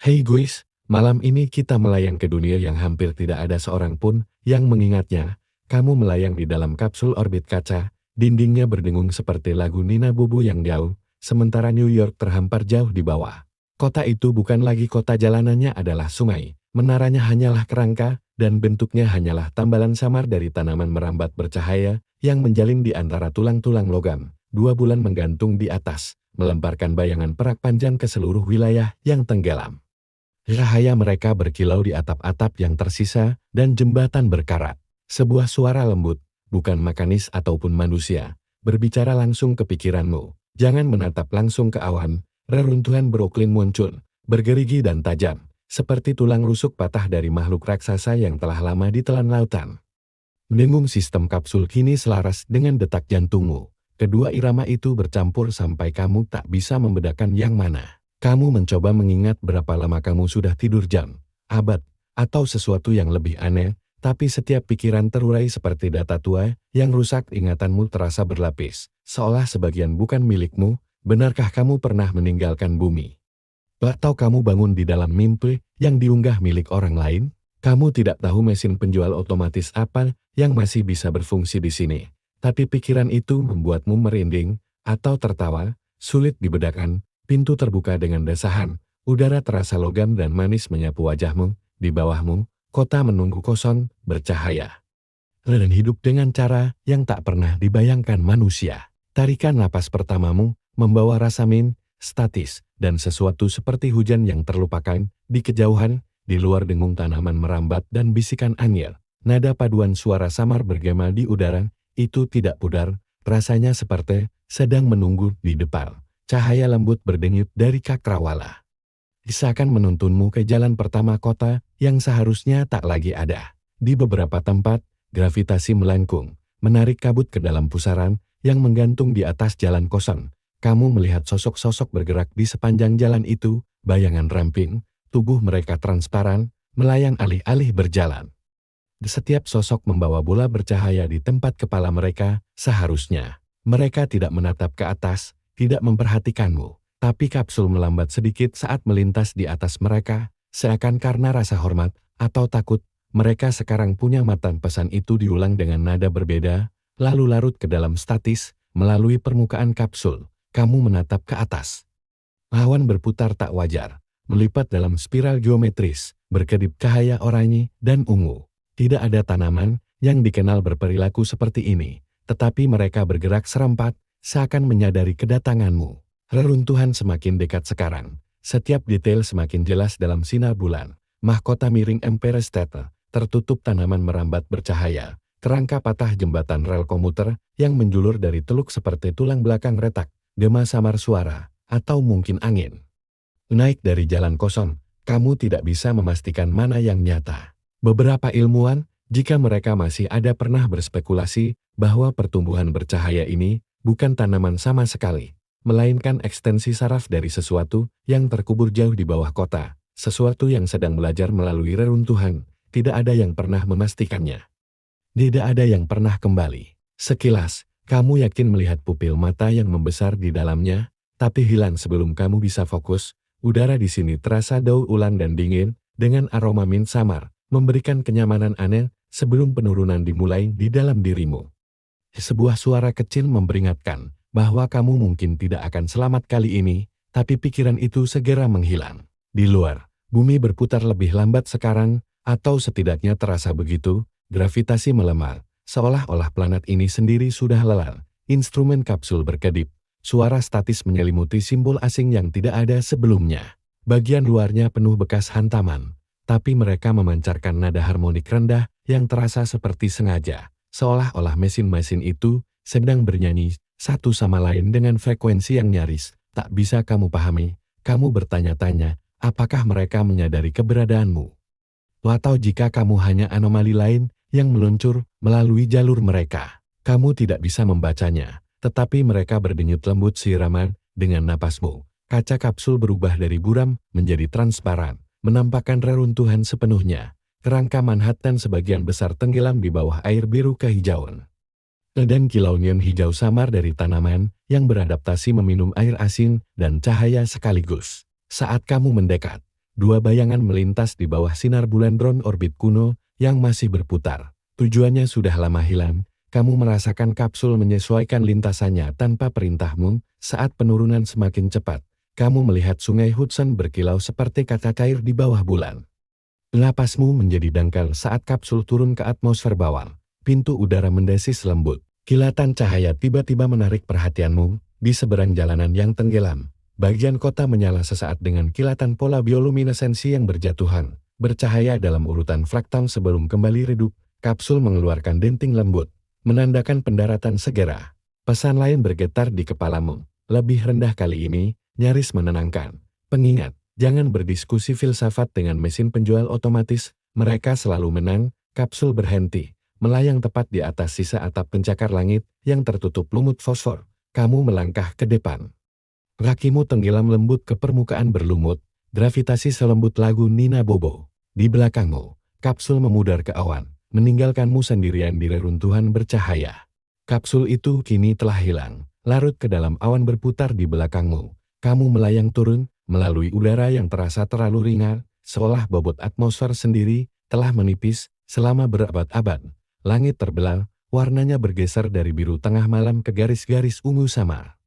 Hey guys, malam ini kita melayang ke dunia yang hampir tidak ada seorang pun yang mengingatnya. Kamu melayang di dalam kapsul orbit kaca, dindingnya berdengung seperti lagu Nina Bobo yang jauh, sementara New York terhampar jauh di bawah. Kota itu bukan lagi kota, jalanannya adalah sungai, menaranya hanyalah kerangka, dan bentuknya hanyalah tambalan samar dari tanaman merambat bercahaya yang menjalin di antara tulang-tulang logam. 2 bulan menggantung di atas, melemparkan bayangan perak panjang ke seluruh wilayah yang tenggelam. Cahaya mereka berkilau di atap-atap yang tersisa dan jembatan berkarat. Sebuah suara lembut, bukan mekanis ataupun manusia, berbicara langsung ke pikiranmu. Jangan menatap langsung ke awan. Reruntuhan Brooklyn muncul, bergerigi dan tajam, seperti tulang rusuk patah dari makhluk raksasa yang telah lama ditelan lautan. Dengung sistem kapsul kini selaras dengan detak jantungmu. Kedua irama itu bercampur sampai kamu tak bisa membedakan yang mana. Kamu mencoba mengingat berapa lama kamu sudah tidur, jam, abad, atau sesuatu yang lebih aneh, tapi setiap pikiran terurai seperti data tua yang rusak. Ingatanmu terasa berlapis, seolah sebagian bukan milikmu. Benarkah kamu pernah meninggalkan bumi? Atau kamu bangun di dalam mimpi yang diunggah milik orang lain? Kamu tidak tahu mesin penjual otomatis apa yang masih bisa berfungsi di sini. Tapi pikiran itu membuatmu merinding atau tertawa, sulit dibedakan. Pintu terbuka dengan desahan, udara terasa logam dan manis menyapu wajahmu. Di bawahmu, kota menunggu kosong, bercahaya, dan hidup dengan cara yang tak pernah dibayangkan manusia. Tarikan napas pertamamu membawa rasa statis, dan sesuatu seperti hujan yang terlupakan. Di kejauhan, di luar dengung tanaman merambat dan bisikan angin, nada paduan suara samar bergema di udara. Itu tidak pudar, rasanya seperti sedang menunggu di depan. Cahaya lembut berdenyut dari cakrawala, seakan menuntunmu ke jalan pertama kota yang seharusnya tak lagi ada. Di beberapa tempat, gravitasi melengkung, menarik kabut ke dalam pusaran yang menggantung di atas jalan kosong. Kamu melihat sosok-sosok bergerak di sepanjang jalan itu, bayangan ramping, tubuh mereka transparan, melayang alih-alih berjalan. Setiap sosok membawa bola bercahaya di tempat kepala mereka. Seharusnya mereka tidak menatap ke atas, tidak memperhatikanmu, tapi kapsul melambat sedikit saat melintas di atas mereka, seakan karena rasa hormat atau takut. Mereka sekarang punya mata. Pesan itu diulang dengan nada berbeda, lalu larut ke dalam statis, melalui permukaan kapsul. Kamu menatap ke atas. Awan berputar tak wajar, melipat dalam spiral geometris, berkedip cahaya oranye dan ungu. Tidak ada tanaman yang dikenal berperilaku seperti ini, tetapi mereka bergerak serempat, seakan menyadari kedatanganmu. Reruntuhan semakin dekat sekarang. Setiap detail semakin jelas dalam sinar bulan. Mahkota miring Empire State, tertutup tanaman merambat bercahaya. Kerangka patah jembatan rel komuter yang menjulur dari teluk seperti tulang belakang retak. Gema samar suara, atau mungkin angin. Naik dari jalan kosong, kamu tidak bisa memastikan mana yang nyata. Beberapa ilmuwan, jika mereka masih ada, pernah berspekulasi bahwa pertumbuhan bercahaya ini bukan tanaman sama sekali, melainkan ekstensi saraf dari sesuatu yang terkubur jauh di bawah kota, sesuatu yang sedang belajar melalui reruntuhan. Tidak ada yang pernah memastikannya. Tidak ada yang pernah kembali. Sekilas, kamu yakin melihat pupil mata yang membesar di dalamnya, tapi hilang sebelum kamu bisa fokus. Udara di sini terasa daun ulang dan dingin, dengan aroma mint samar, memberikan kenyamanan aneh sebelum penurunan dimulai di dalam dirimu. Sebuah suara kecil memperingatkan bahwa kamu mungkin tidak akan selamat kali ini, tapi pikiran itu segera menghilang. Di luar, bumi berputar lebih lambat sekarang, atau setidaknya terasa begitu. Gravitasi melemah, seolah-olah planet ini sendiri sudah lelah. Instrumen kapsul berkedip, suara statis menyelimuti simbol asing yang tidak ada sebelumnya. Bagian luarnya penuh bekas hantaman, tapi mereka memancarkan nada harmonik rendah yang terasa seperti sengaja. Seolah-olah mesin-mesin itu sedang bernyanyi satu sama lain dengan frekuensi yang nyaris tak bisa kamu pahami. Kamu bertanya-tanya, apakah mereka menyadari keberadaanmu? Atau jika kamu hanya anomali lain yang meluncur melalui jalur mereka? Kamu tidak bisa membacanya, tetapi mereka berdenyut lembut seirama dengan napasmu. Kaca kapsul berubah dari buram menjadi transparan, menampakkan reruntuhan sepenuhnya. Kerangka Manhattan sebagian besar tenggelam di bawah air biru kehijauan. Dan kilau neon hijau samar dari tanaman yang beradaptasi meminum air asin dan cahaya sekaligus. Saat kamu mendekat, Dua bayangan melintas di bawah sinar bulan drone orbit kuno yang masih berputar. Tujuannya sudah lama hilang. Kamu merasakan kapsul menyesuaikan lintasannya tanpa perintahmu. Saat penurunan semakin cepat, kamu melihat sungai Hudson berkilau seperti kaca cair di bawah bulan. Napasmu menjadi dangkal saat kapsul turun ke atmosfer bawah. Pintu udara mendesis lembut. Kilatan cahaya tiba-tiba menarik perhatianmu. Di seberang jalanan yang tenggelam, bagian kota menyala sesaat dengan kilatan pola bioluminesensi yang berjatuhan. Bercahaya dalam urutan fraktal sebelum kembali redup. Kapsul mengeluarkan denting lembut, menandakan pendaratan segera. Pesan lain bergetar di kepalamu. Lebih rendah kali ini, nyaris menenangkan. Pengingat, jangan berdiskusi filsafat dengan mesin penjual otomatis. Mereka selalu menang. Kapsul berhenti, melayang tepat di atas sisa atap pencakar langit yang tertutup lumut fosfor. Kamu melangkah ke depan. Kakimu tenggelam lembut ke permukaan berlumut. Gravitasi selembut lagu Nina Bobo. Di belakangmu, kapsul memudar ke awan, meninggalkanmu sendirian di reruntuhan bercahaya. Kapsul itu kini telah hilang, larut ke dalam awan berputar di belakangmu. Kamu melayang turun, melalui udara yang terasa terlalu ringan, seolah bobot atmosfer sendiri telah menipis selama berabad-abad. Langit terbelah, warnanya bergeser dari biru tengah malam ke garis-garis ungu samar.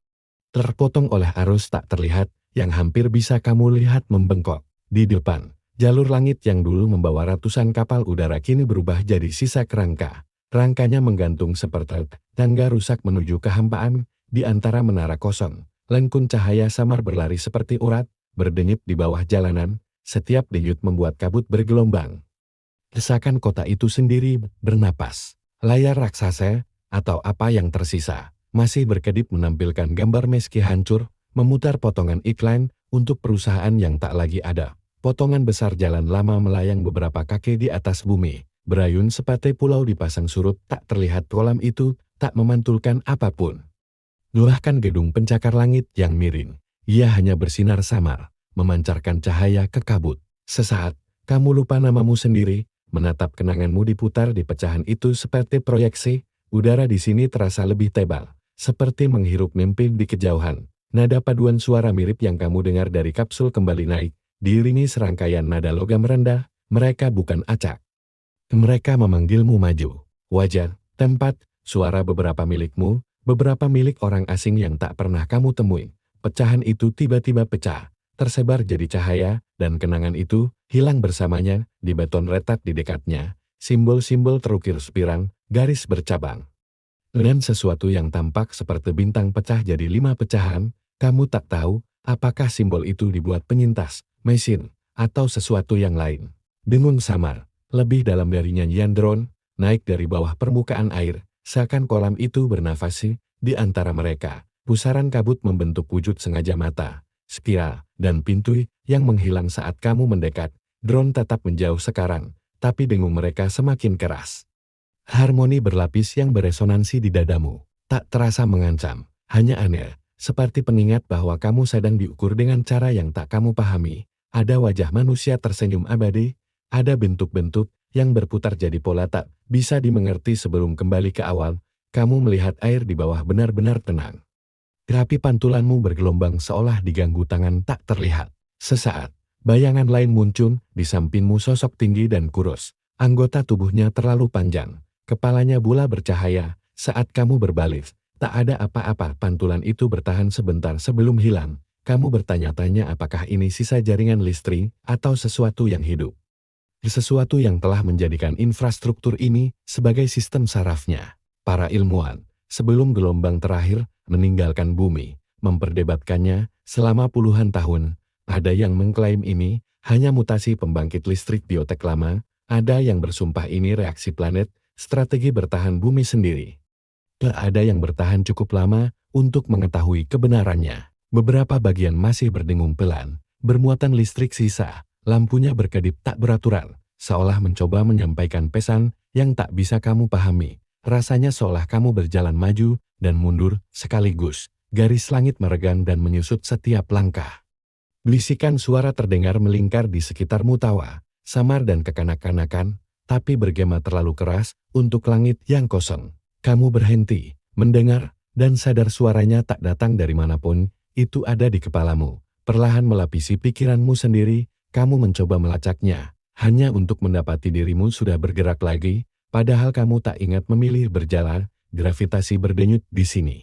Terpotong oleh arus tak terlihat, yang hampir bisa kamu lihat membengkok. Di depan, jalur langit yang dulu membawa ratusan kapal udara kini berubah jadi sisa kerangka. Rangkanya menggantung seperti tangga rusak menuju kehampaan. Di antara menara kosong, lengkung cahaya samar berlari seperti urat, berdenyut di bawah jalanan. Setiap denyut membuat kabut bergelombang. Desakan kota itu sendiri bernapas. Layar raksasa, atau apa yang tersisa, masih berkedip menampilkan gambar meski hancur, memutar potongan iklan untuk perusahaan yang tak lagi ada. Potongan besar jalan lama melayang beberapa kaki di atas bumi. Berayun seperti pulau dipasang surut, tak terlihat kolam itu, tak memantulkan apapun. Bahkan gedung pencakar langit yang miring, ia hanya bersinar samar, memancarkan cahaya ke kabut. Sesaat, kamu lupa namamu sendiri, menatap kenanganmu diputar di pecahan itu seperti proyeksi. Udara di sini terasa lebih tebal, seperti menghirup mimpi di kejauhan. Nada paduan suara mirip yang kamu dengar dari kapsul kembali naik, diiringi serangkaian nada logam rendah. Mereka bukan acak. Mereka memanggilmu maju. Wajah, tempat, suara beberapa milikmu, beberapa milik orang asing yang tak pernah kamu temui. Pecahan itu tiba-tiba pecah, tersebar jadi cahaya, dan kenangan itu hilang bersamanya di beton retak di dekatnya. Simbol-simbol terukir spirang, garis bercabang. Dan sesuatu yang tampak seperti bintang pecah jadi 5 pecahan. Kamu tak tahu apakah simbol itu dibuat penyintas, mesin, atau sesuatu yang lain. Dengung samar, lebih dalam dari nyanyian drone, naik dari bawah permukaan air, seakan kolam itu bernafasi. Di antara mereka, pusaran kabut membentuk wujud sengaja mata, spiral, dan pintu yang menghilang saat kamu mendekat. Drone tetap menjauh sekarang, tapi dengung mereka semakin keras. Harmoni berlapis yang beresonansi di dadamu, tak terasa mengancam, hanya aneh, seperti pengingat bahwa kamu sedang diukur dengan cara yang tak kamu pahami. Ada wajah manusia tersenyum abadi, ada bentuk-bentuk yang berputar jadi pola tak bisa dimengerti. Sebelum kembali ke awal, kamu melihat air di bawah benar-benar tenang. Rapi pantulanmu bergelombang seolah diganggu tangan tak terlihat. Sesaat, bayangan lain muncul di sampingmu, sosok tinggi dan kurus. Anggota tubuhnya terlalu panjang, kepalanya bola bercahaya. Saat kamu berbalik, tak ada apa-apa. Pantulan itu bertahan sebentar sebelum hilang. Kamu bertanya-tanya apakah ini sisa jaringan listrik atau sesuatu yang hidup. Sesuatu yang telah menjadikan infrastruktur ini sebagai sistem sarafnya. Para ilmuwan, sebelum gelombang terakhir meninggalkan bumi, memperdebatkannya selama puluhan tahun. Ada yang mengklaim ini hanya mutasi pembangkit listrik biotek lama, ada yang bersumpah ini reaksi planet, strategi bertahan bumi sendiri. Tak ada yang bertahan cukup lama untuk mengetahui kebenarannya. Beberapa bagian masih berdengung pelan, bermuatan listrik sisa. Lampunya berkedip tak beraturan, seolah mencoba menyampaikan pesan yang tak bisa kamu pahami. Rasanya seolah kamu berjalan maju dan mundur sekaligus. Garis langit meregang dan menyusut setiap langkah. Bisikan suara terdengar melingkar di sekitarmu, tawa, samar dan kekanak-kanakan, tapi bergema terlalu keras untuk langit yang kosong. Kamu berhenti, mendengar, dan sadar suaranya tak datang dari manapun. Itu ada di kepalamu, perlahan melapisi pikiranmu sendiri. kamu mencoba melacaknya, hanya untuk mendapati dirimu sudah bergerak lagi, padahal kamu tak ingat memilih berjalan. Gravitasi berdenyut di sini.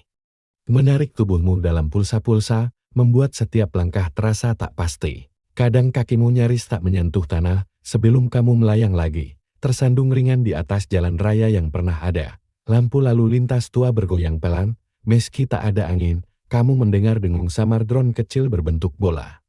Menarik tubuhmu dalam pulsa-pulsa, membuat setiap langkah terasa tak pasti. Kadang kakimu nyaris tak menyentuh tanah, sebelum kamu melayang lagi, tersandung ringan di atas jalan raya yang pernah ada. Lampu lalu lintas tua bergoyang pelan, meski tak ada angin, kamu mendengar dengung samar drone kecil berbentuk bola.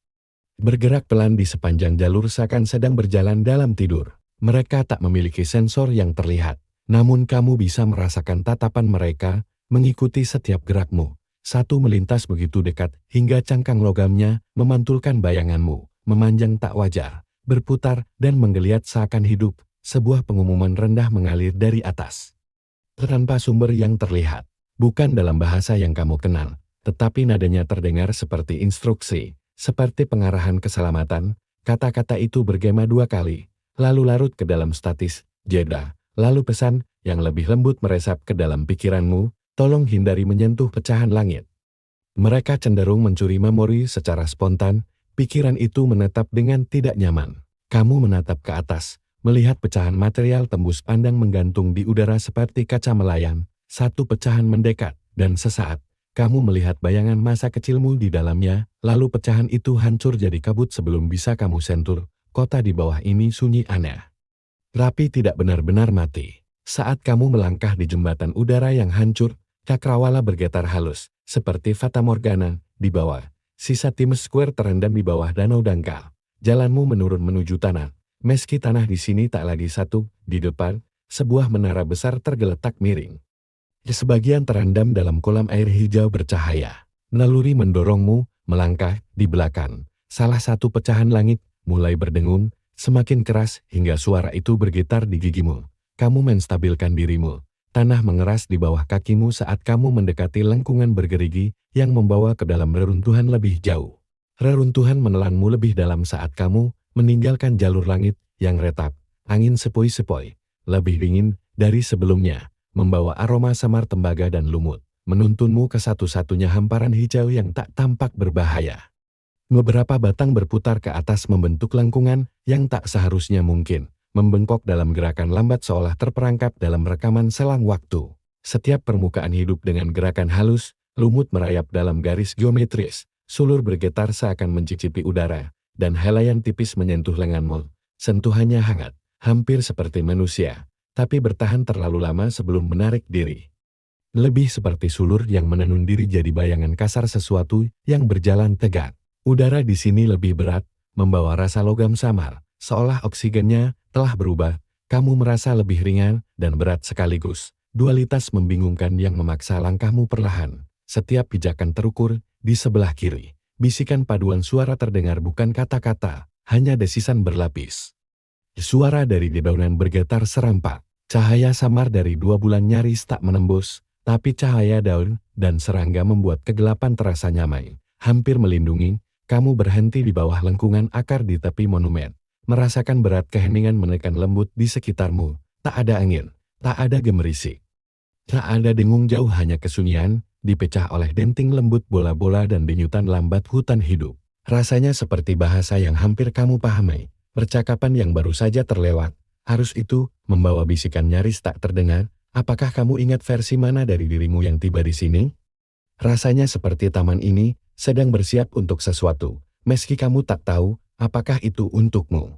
Bergerak pelan di sepanjang jalur seakan sedang berjalan dalam tidur. Mereka tak memiliki sensor yang terlihat, namun kamu bisa merasakan tatapan mereka, mengikuti setiap gerakmu. Satu melintas begitu dekat, hingga cangkang logamnya memantulkan bayanganmu, memanjang tak wajar, berputar dan menggeliat seakan hidup. Sebuah pengumuman rendah mengalir dari atas. Tanpa sumber yang terlihat, bukan dalam bahasa yang kamu kenal, tetapi nadanya terdengar seperti instruksi, seperti pengarahan keselamatan. Kata-kata itu bergema 2 kali, lalu larut ke dalam statis, jeda, lalu pesan yang lebih lembut meresap ke dalam pikiranmu, tolong hindari menyentuh pecahan langit. Mereka cenderung mencuri memori secara spontan, pikiran itu menetap dengan tidak nyaman. Kamu menatap ke atas, melihat pecahan material tembus pandang menggantung di udara seperti kaca melayang, satu pecahan mendekat, dan sesaat, kamu melihat bayangan masa kecilmu di dalamnya, lalu pecahan itu hancur jadi kabut sebelum bisa kamu sentuh. Kota di bawah ini sunyi aneh. Tapi tidak benar-benar mati. Saat kamu melangkah di jembatan udara yang hancur, cakrawala bergetar halus, seperti Fata Morgana, di bawah. Sisa Times Square terendam di bawah danau dangkal. Jalanmu menurun menuju tanah. Meski tanah di sini tak lagi satu, di depan, sebuah menara besar tergeletak miring. Sebagian terendam dalam kolam air hijau bercahaya. Naluri mendorongmu, melangkah, di belakang. Salah satu pecahan langit, mulai berdengung, semakin keras hingga suara itu bergetar di gigimu. Kamu menstabilkan dirimu. Tanah mengeras di bawah kakimu saat kamu mendekati lengkungan bergerigi yang membawa ke dalam reruntuhan lebih jauh. Reruntuhan menelanmu lebih dalam saat kamu meninggalkan jalur langit yang retak. Angin sepoi-sepoi, lebih dingin dari sebelumnya, membawa aroma samar tembaga dan lumut, menuntunmu ke satu-satunya hamparan hijau yang tak tampak berbahaya. Beberapa batang berputar ke atas membentuk lengkungan yang tak seharusnya mungkin, membengkok dalam gerakan lambat seolah terperangkap dalam rekaman selang waktu. Setiap permukaan hidup dengan gerakan halus, lumut merayap dalam garis geometris, sulur bergetar seakan mencicipi udara, dan helaian tipis menyentuh lenganmu. Sentuhannya hangat, hampir seperti manusia, tapi bertahan terlalu lama sebelum menarik diri. Lebih seperti sulur yang menenun diri jadi bayangan kasar sesuatu yang berjalan tegak. Udara di sini lebih berat, membawa rasa logam samar, seolah oksigennya telah berubah. Kamu merasa lebih ringan dan berat sekaligus. Dualitas membingungkan yang memaksa langkahmu perlahan. Setiap pijakan terukur di sebelah kiri. Bisikan paduan suara terdengar bukan kata-kata, hanya desisan berlapis. Suara dari dedaunan bergetar serampak. Cahaya samar dari 2 bulan nyaris tak menembus, tapi cahaya daun dan serangga membuat kegelapan terasa nyamai, hampir melindungi. Kamu berhenti di bawah lengkungan akar di tepi monumen, merasakan berat keheningan menekan lembut di sekitarmu. Tak ada angin, tak ada gemerisik, tak ada dengung jauh, hanya kesunyian, dipecah oleh denting lembut bola-bola dan denyutan lambat hutan hidup. Rasanya seperti bahasa yang hampir kamu pahami, percakapan yang baru saja terlewat. Harus itu, membawa bisikan nyaris tak terdengar. Apakah kamu ingat versi mana dari dirimu yang tiba di sini? Rasanya seperti taman ini sedang bersiap untuk sesuatu, meski kamu tak tahu apakah itu untukmu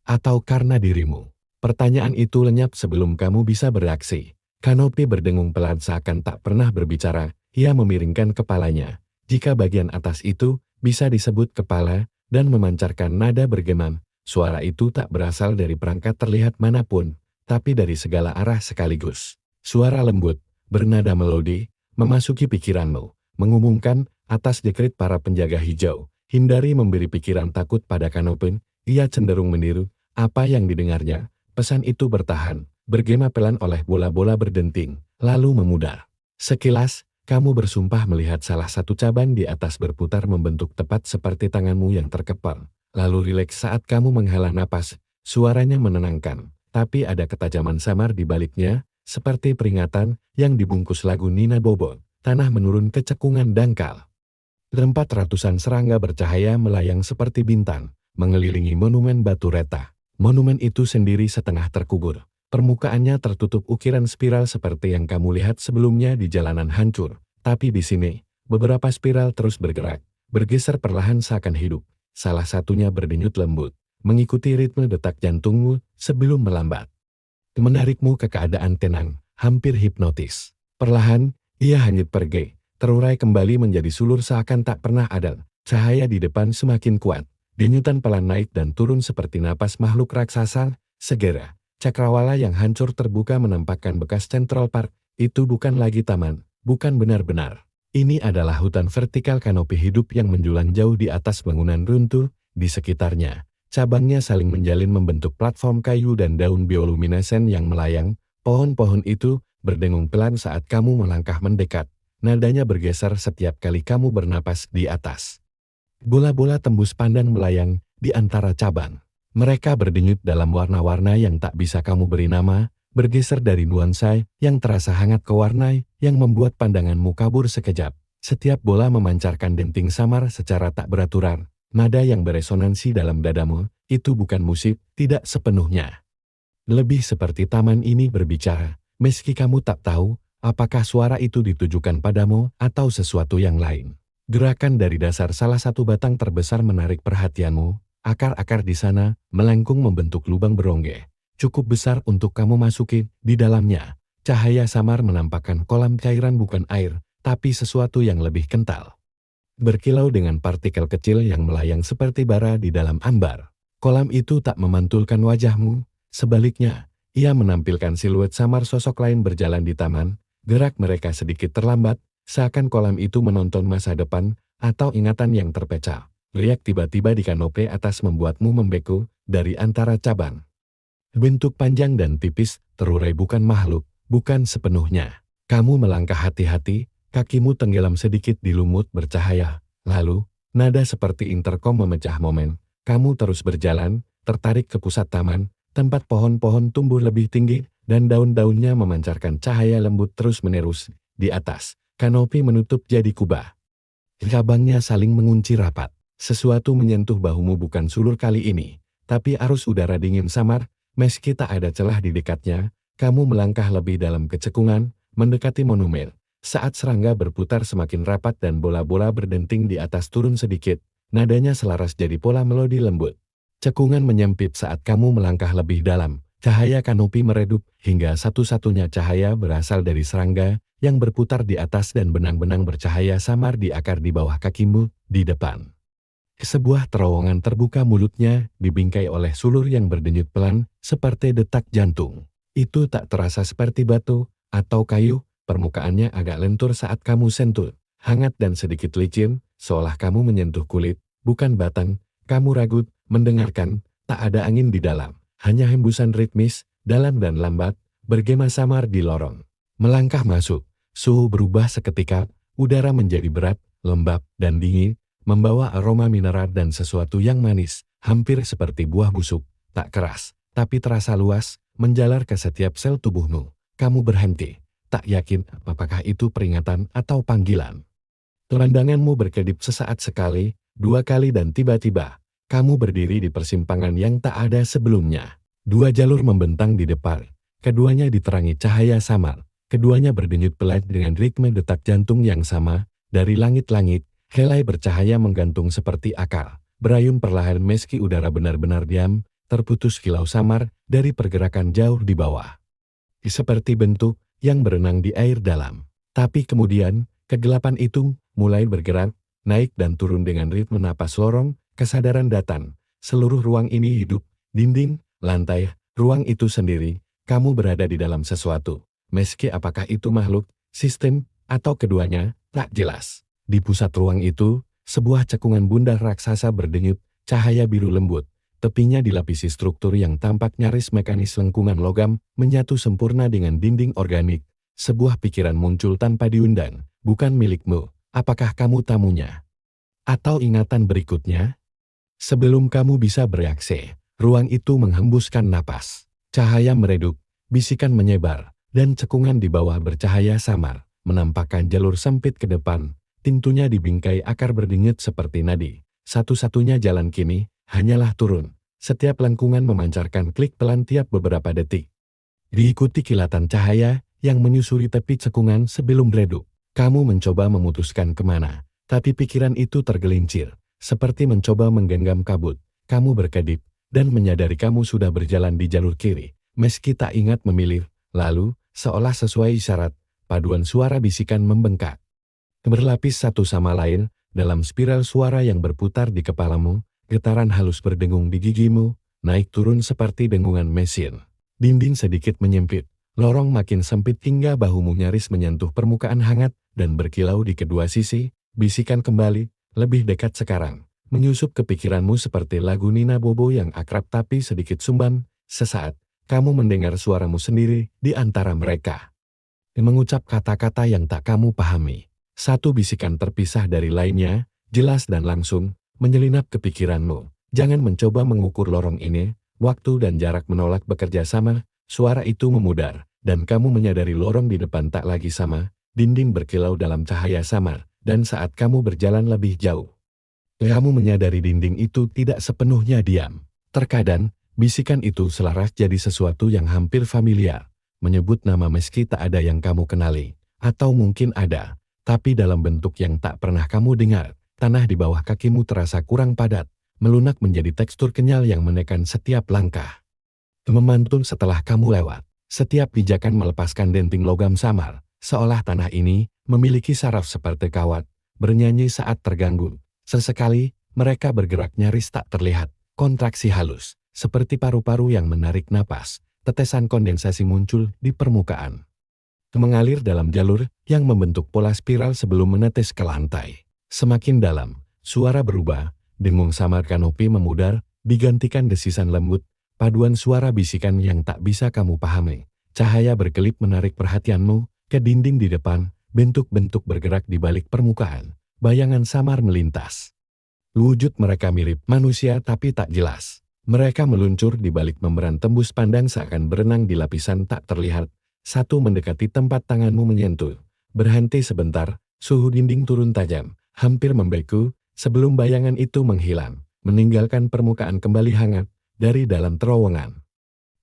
atau karena dirimu. Pertanyaan itu lenyap sebelum kamu bisa bereaksi. Kanopi berdengung pelan seakan tak pernah berbicara. Ia memiringkan kepalanya. Jika bagian atas itu bisa disebut kepala dan memancarkan nada bergema, suara itu tak berasal dari perangkat terlihat manapun, tapi dari segala arah sekaligus. Suara lembut, bernada melodi, memasuki pikiranmu, mengumumkan atas dekret para penjaga hijau. Hindari memberi pikiran takut pada Kanopen. Ia cenderung meniru apa yang didengarnya. Pesan itu bertahan, bergema pelan oleh bola-bola berdenting, lalu memudar. Sekilas, kamu bersumpah melihat salah satu cabang di atas berputar membentuk tepat seperti tanganmu yang terkepal. Lalu rileks saat kamu menghela napas. Suaranya menenangkan, tapi ada ketajaman samar di baliknya, seperti peringatan yang dibungkus lagu Nina Bobo. Tanah menurun ke cekungan dangkal. Tempat ratusan serangga bercahaya melayang seperti bintang, mengelilingi monumen batu reta. Monumen itu sendiri setengah terkubur. Permukaannya tertutup ukiran spiral seperti yang kamu lihat sebelumnya di jalanan hancur. Tapi di sini, beberapa spiral terus bergerak, bergeser perlahan seakan hidup. Salah satunya berdenyut lembut, mengikuti ritme detak jantungmu sebelum melambat. Menarikmu ke keadaan tenang, hampir hipnotis. Perlahan, ia hanyut pergi, terurai kembali menjadi sulur seakan tak pernah ada. Cahaya di depan semakin kuat, denyutan pelan naik dan turun seperti napas makhluk raksasa. Segera, cakrawala yang hancur terbuka menampakkan bekas Central Park. Itu bukan lagi taman, bukan benar-benar. Ini adalah hutan vertikal kanopi hidup yang menjulang jauh di atas bangunan runtuh. Di sekitarnya, cabangnya saling menjalin membentuk platform kayu dan daun bioluminescen yang melayang. Pohon-pohon itu berdengung pelan saat kamu melangkah mendekat. Nadanya bergeser setiap kali kamu bernapas di atas. Bola-bola tembus pandang melayang di antara cabang. Mereka berdenyut dalam warna-warna yang tak bisa kamu beri nama, bergeser dari nuansa yang terasa hangat ke warna yang membuat pandanganmu kabur sekejap. Setiap bola memancarkan denting samar secara tak beraturan. Nada yang beresonansi dalam dadamu, itu bukan musik, tidak sepenuhnya. Lebih seperti taman ini berbicara, meski kamu tak tahu apakah suara itu ditujukan padamu atau sesuatu yang lain. Gerakan dari dasar salah satu batang terbesar menarik perhatianmu. Akar-akar di sana melengkung membentuk lubang berongge, cukup besar untuk kamu masuki. Di dalamnya, cahaya samar menampakkan kolam cairan bukan air, tapi sesuatu yang lebih kental. Berkilau dengan partikel kecil yang melayang seperti bara di dalam ambar. Kolam itu tak memantulkan wajahmu, sebaliknya, ia menampilkan siluet samar sosok lain berjalan di taman. Gerak mereka sedikit terlambat, seakan kolam itu menonton masa depan atau ingatan yang terpecah. Riak tiba-tiba di kanopi atas membuatmu membeku dari antara cabang. Bentuk panjang dan tipis, terurai bukan makhluk, bukan sepenuhnya. Kamu melangkah hati-hati, kakimu tenggelam sedikit di lumut bercahaya. Lalu, nada seperti interkom memecah momen. Kamu terus berjalan, tertarik ke pusat taman, tempat pohon-pohon tumbuh lebih tinggi, dan daun-daunnya memancarkan cahaya lembut terus-menerus. Di atas, kanopi menutup jadi kubah. Cabangnya saling mengunci rapat. Sesuatu menyentuh bahumu bukan sulur kali ini, tapi arus udara dingin samar. Meski tak ada celah di dekatnya, kamu melangkah lebih dalam kecekungan, mendekati monumen. Saat serangga berputar semakin rapat dan bola-bola berdenting di atas turun sedikit, nadanya selaras jadi pola melodi lembut. Cekungan menyempit saat kamu melangkah lebih dalam. Cahaya kanopi meredup, hingga satu-satunya cahaya berasal dari serangga yang berputar di atas dan benang-benang bercahaya samar di akar di bawah kakimu, di depan. Sebuah terowongan terbuka mulutnya, dibingkai oleh sulur yang berdenyut pelan, seperti detak jantung. Itu tak terasa seperti batu atau kayu, permukaannya agak lentur saat kamu sentuh. Hangat dan sedikit licin, seolah kamu menyentuh kulit, bukan batang. Kamu ragu, mendengarkan, tak ada angin di dalam. Hanya hembusan ritmis, dalam dan lambat, bergema samar di lorong. Melangkah masuk, suhu berubah seketika, udara menjadi berat, lembab, dan dingin, membawa aroma mineral dan sesuatu yang manis, hampir seperti buah busuk, tak keras, tapi terasa luas, menjalar ke setiap sel tubuhmu. Kamu berhenti, tak yakin apakah itu peringatan atau panggilan. Telandanganmu berkedip sesaat sekali, 2 kali dan tiba-tiba, kamu berdiri di persimpangan yang tak ada sebelumnya. 2 jalur membentang di depan, keduanya diterangi cahaya samar, keduanya berdenyut pelan dengan ritme detak jantung yang sama. Dari langit-langit, helai bercahaya menggantung seperti akar, berayun perlahan meski udara benar-benar diam, terputus kilau samar dari pergerakan jauh di bawah. Seperti bentuk yang berenang di air dalam. Tapi kemudian, kegelapan itu mulai bergerak, naik dan turun dengan ritme napas lorong. Kesadaran datang, seluruh ruang ini hidup, dinding, lantai, ruang itu sendiri, kamu berada di dalam sesuatu. Meski apakah itu makhluk, sistem, atau keduanya, tak jelas. Di pusat ruang itu, sebuah cekungan bundar raksasa berdenyut, cahaya biru lembut. Tepinya dilapisi struktur yang tampak nyaris mekanis lengkungan logam, menyatu sempurna dengan dinding organik. Sebuah pikiran muncul tanpa diundang, bukan milikmu. Apakah kamu tamunya? Atau ingatan berikutnya? Sebelum kamu bisa bereaksi, ruang itu menghembuskan napas. Cahaya meredup, bisikan menyebar, dan cekungan di bawah bercahaya samar, menampakkan jalur sempit ke depan. Pintunya dibingkai akar berdenyut seperti nadi. Satu-satunya jalan kini, hanyalah turun. Setiap lengkungan memancarkan klik pelan tiap beberapa detik. Diikuti kilatan cahaya yang menyusuri tepi cekungan sebelum redup. Kamu mencoba memutuskan kemana, tapi pikiran itu tergelincir, seperti mencoba menggenggam kabut. Kamu berkedip, dan menyadari kamu sudah berjalan di jalur kiri, meski tak ingat memilih. Lalu, seolah sesuai isyarat, paduan suara bisikan membengkak. Berlapis satu sama lain, dalam spiral suara yang berputar di kepalamu, getaran halus berdengung di gigimu, naik turun seperti dengungan mesin. Dinding sedikit menyempit, lorong makin sempit hingga bahumu nyaris menyentuh permukaan hangat dan berkilau di kedua sisi. Bisikan kembali, lebih dekat sekarang, menyusup ke pikiranmu seperti lagu Nina Bobo yang akrab tapi sedikit sumban. Sesaat, kamu mendengar suaramu sendiri di antara mereka. Mengucap kata-kata yang tak kamu pahami. Satu bisikan terpisah dari lainnya, jelas dan langsung, menyelinap ke pikiranmu. Jangan mencoba mengukur lorong ini, waktu dan jarak menolak bekerja sama. Suara itu memudar, dan kamu menyadari lorong di depan tak lagi sama, dinding berkilau dalam cahaya samar, dan saat kamu berjalan lebih jauh, kamu menyadari dinding itu tidak sepenuhnya diam. Terkadang, bisikan itu selaras jadi sesuatu yang hampir familiar, menyebut nama meski tak ada yang kamu kenali, atau mungkin ada, tapi dalam bentuk yang tak pernah kamu dengar. Tanah di bawah kakimu terasa kurang padat, melunak menjadi tekstur kenyal yang menekan setiap langkah. Memantun setelah kamu lewat, setiap pijakan melepaskan denting logam samar, seolah tanah ini memiliki saraf seperti kawat, bernyanyi saat terganggu. Sesekali, mereka bergerak nyaris tak terlihat, kontraksi halus, seperti paru-paru yang menarik napas, tetesan kondensasi muncul di permukaan. Mengalir dalam jalur yang membentuk pola spiral sebelum menetes ke lantai. Semakin dalam, suara berubah, dengung samar kanopi memudar, digantikan desisan lembut, paduan suara bisikan yang tak bisa kamu pahami. Cahaya berkelip menarik perhatianmu ke dinding di depan, bentuk-bentuk bergerak di balik permukaan, bayangan samar melintas. Wujud mereka mirip manusia tapi tak jelas. Mereka meluncur di balik membran tembus pandang seakan berenang di lapisan tak terlihat. Satu mendekati tempat tanganmu menyentuh, berhenti sebentar, suhu dinding turun tajam, hampir membeku, sebelum bayangan itu menghilang, meninggalkan permukaan kembali hangat dari dalam terowongan.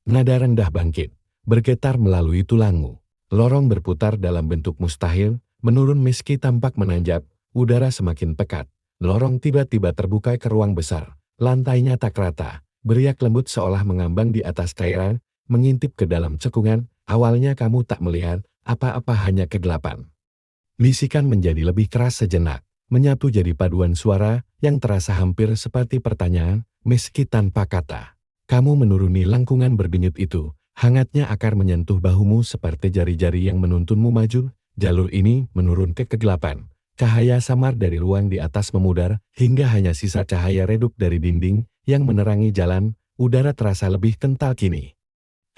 Nada rendah bangkit, bergetar melalui tulangmu. Lorong berputar dalam bentuk mustahil, menurun meski tampak menanjak, udara semakin pekat. Lorong tiba-tiba terbuka ke ruang besar, lantainya tak rata, beriak lembut seolah mengambang di atas cairan, mengintip ke dalam cekungan. Awalnya kamu tak melihat apa-apa, hanya kegelapan. Bisikan menjadi lebih keras sejenak, menyatu jadi paduan suara yang terasa hampir seperti pertanyaan, meski tanpa kata. Kamu menuruni lengkungan berdenyut itu, hangatnya akar menyentuh bahumu seperti jari-jari yang menuntunmu maju. Jalur ini menurun ke kegelapan. Cahaya samar dari ruang di atas memudar, hingga hanya sisa cahaya redup dari dinding yang menerangi jalan. Udara terasa lebih kental kini,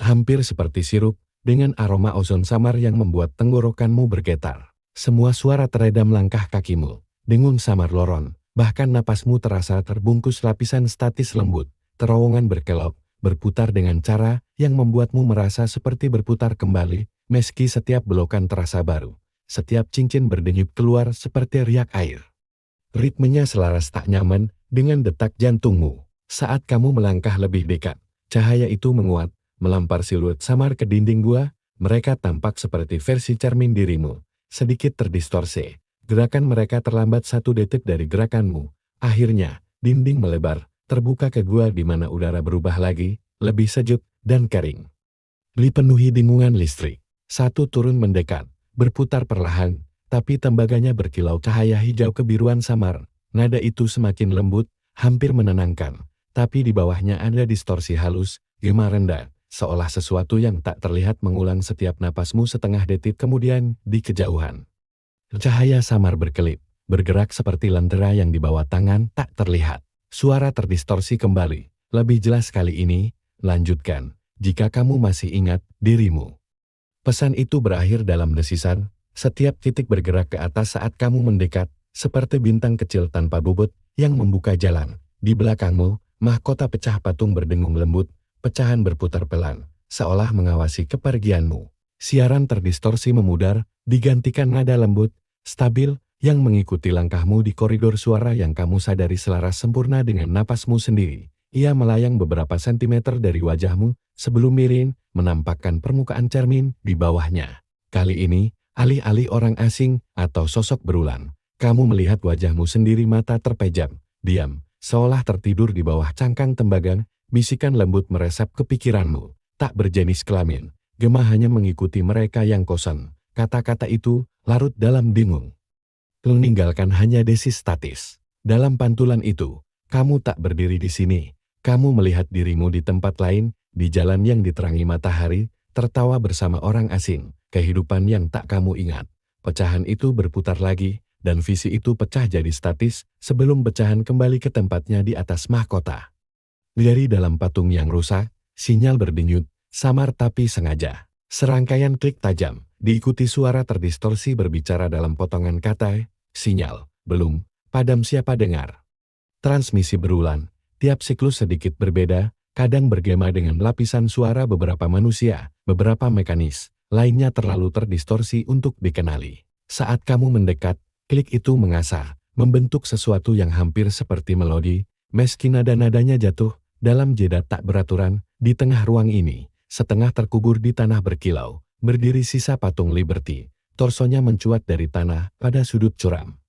hampir seperti sirup, dengan aroma ozon samar yang membuat tenggorokanmu bergetar. Semua suara teredam langkah kakimu, dengung samar loron, bahkan napasmu terasa terbungkus lapisan statis lembut. Terowongan berkelok, berputar dengan cara yang membuatmu merasa seperti berputar kembali, meski setiap belokan terasa baru. Setiap cincin berdenyut keluar seperti riak air. Ritmenya selaras tak nyaman dengan detak jantungmu. Saat kamu melangkah lebih dekat, cahaya itu menguat, melampar siluet samar ke dinding gua. Mereka tampak seperti versi cermin dirimu, sedikit terdistorsi. Gerakan mereka terlambat 1 detik dari gerakanmu. Akhirnya, dinding melebar, terbuka ke gua di mana udara berubah lagi, lebih sejuk dan kering. Dipenuhi dengungan listrik. Satu turun mendekat, berputar perlahan, tapi tembaganya berkilau cahaya hijau kebiruan samar. Nada itu semakin lembut, hampir menenangkan, tapi di bawahnya ada distorsi halus, gema rendah, seolah sesuatu yang tak terlihat mengulang setiap napasmu setengah detik kemudian di kejauhan. Cahaya samar berkelip, bergerak seperti lentera yang dibawa tangan tak terlihat. Suara terdistorsi kembali, lebih jelas kali ini, lanjutkan, jika kamu masih ingat dirimu. Pesan itu berakhir dalam desisan, setiap titik bergerak ke atas saat kamu mendekat, seperti bintang kecil tanpa bobot yang membuka jalan. Di belakangmu, mahkota pecah patung berdengung lembut, pecahan berputar pelan, seolah mengawasi kepergianmu. Siaran terdistorsi memudar, digantikan nada lembut, stabil, yang mengikuti langkahmu di koridor suara yang kamu sadari selaras sempurna dengan napasmu sendiri. Ia melayang beberapa sentimeter dari wajahmu sebelum miring, menampakkan permukaan cermin di bawahnya. Kali ini, alih-alih orang asing atau sosok berulang, kamu melihat wajahmu sendiri, mata terpejam, diam, seolah tertidur di bawah cangkang tembaga. Bisikan lembut meresap ke pikiranmu. Tak berjenis kelamin, Gemma hanya mengikuti mereka yang kosan. Kata-kata itu larut dalam bingung. Meninggalkan hanya desis statis. Dalam pantulan itu, kamu tak berdiri di sini. Kamu melihat dirimu di tempat lain, di jalan yang diterangi matahari, tertawa bersama orang asing, kehidupan yang tak kamu ingat. Pecahan itu berputar lagi, dan visi itu pecah jadi statis sebelum pecahan kembali ke tempatnya di atas mahkota. Dari dalam patung yang rusak, sinyal berdenyut, samar tapi sengaja. Serangkaian klik tajam, diikuti suara terdistorsi berbicara dalam potongan kata, sinyal, belum, padam siapa dengar. Transmisi berulang, tiap siklus sedikit berbeda, kadang bergema dengan lapisan suara beberapa manusia, beberapa mekanis, lainnya terlalu terdistorsi untuk dikenali. Saat kamu mendekat, klik itu mengasah, membentuk sesuatu yang hampir seperti melodi, meski nada-nadanya jatuh, dalam jeda tak beraturan, di tengah ruang ini, setengah terkubur di tanah berkilau, berdiri sisa patung Liberty, torsonya mencuat dari tanah pada sudut curam.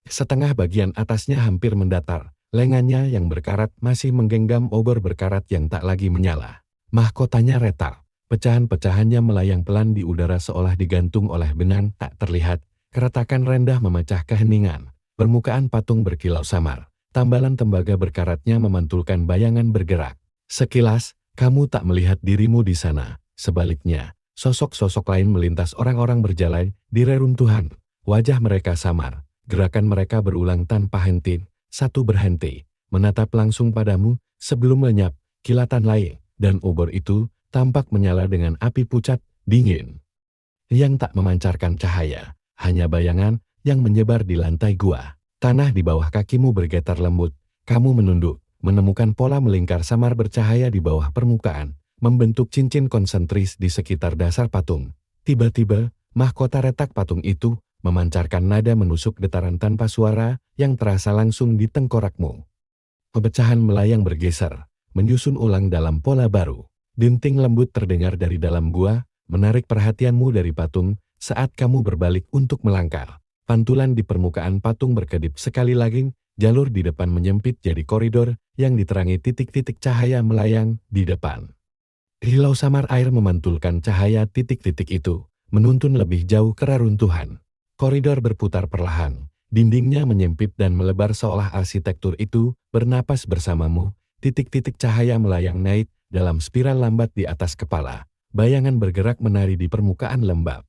Setengah bagian atasnya hampir mendatar, lengannya yang berkarat masih menggenggam obor berkarat yang tak lagi menyala. Mahkotanya retak, pecahan-pecahannya melayang pelan di udara seolah digantung oleh benang tak terlihat, keretakan rendah memecah keheningan, permukaan patung berkilau samar. Tambalan tembaga berkaratnya memantulkan bayangan bergerak. Sekilas, kamu tak melihat dirimu di sana. Sebaliknya, sosok-sosok lain melintas, orang-orang berjalan di reruntuhan. Wajah mereka samar, gerakan mereka berulang tanpa henti. Satu berhenti, menatap langsung padamu, sebelum lenyap, kilatan lain, dan obor itu tampak menyala dengan api pucat, dingin. Yang tak memancarkan cahaya, hanya bayangan yang menyebar di lantai gua. Tanah di bawah kakimu bergetar lembut, kamu menunduk, menemukan pola melingkar samar bercahaya di bawah permukaan, membentuk cincin konsentris di sekitar dasar patung. Tiba-tiba, mahkota retak patung itu memancarkan nada menusuk getaran tanpa suara yang terasa langsung di tengkorakmu. Pecahan melayang bergeser, menyusun ulang dalam pola baru. Denting lembut terdengar dari dalam gua, menarik perhatianmu dari patung saat kamu berbalik untuk melangkah. Pantulan di permukaan patung berkedip sekali lagi, jalur di depan menyempit jadi koridor yang diterangi titik-titik cahaya melayang di depan. Kilau samar air memantulkan cahaya titik-titik itu, menuntun lebih jauh ke reruntuhan. Koridor berputar perlahan, dindingnya menyempit dan melebar seolah arsitektur itu bernapas bersamamu. Titik-titik cahaya melayang naik dalam spiral lambat di atas kepala. Bayangan bergerak menari di permukaan lembab.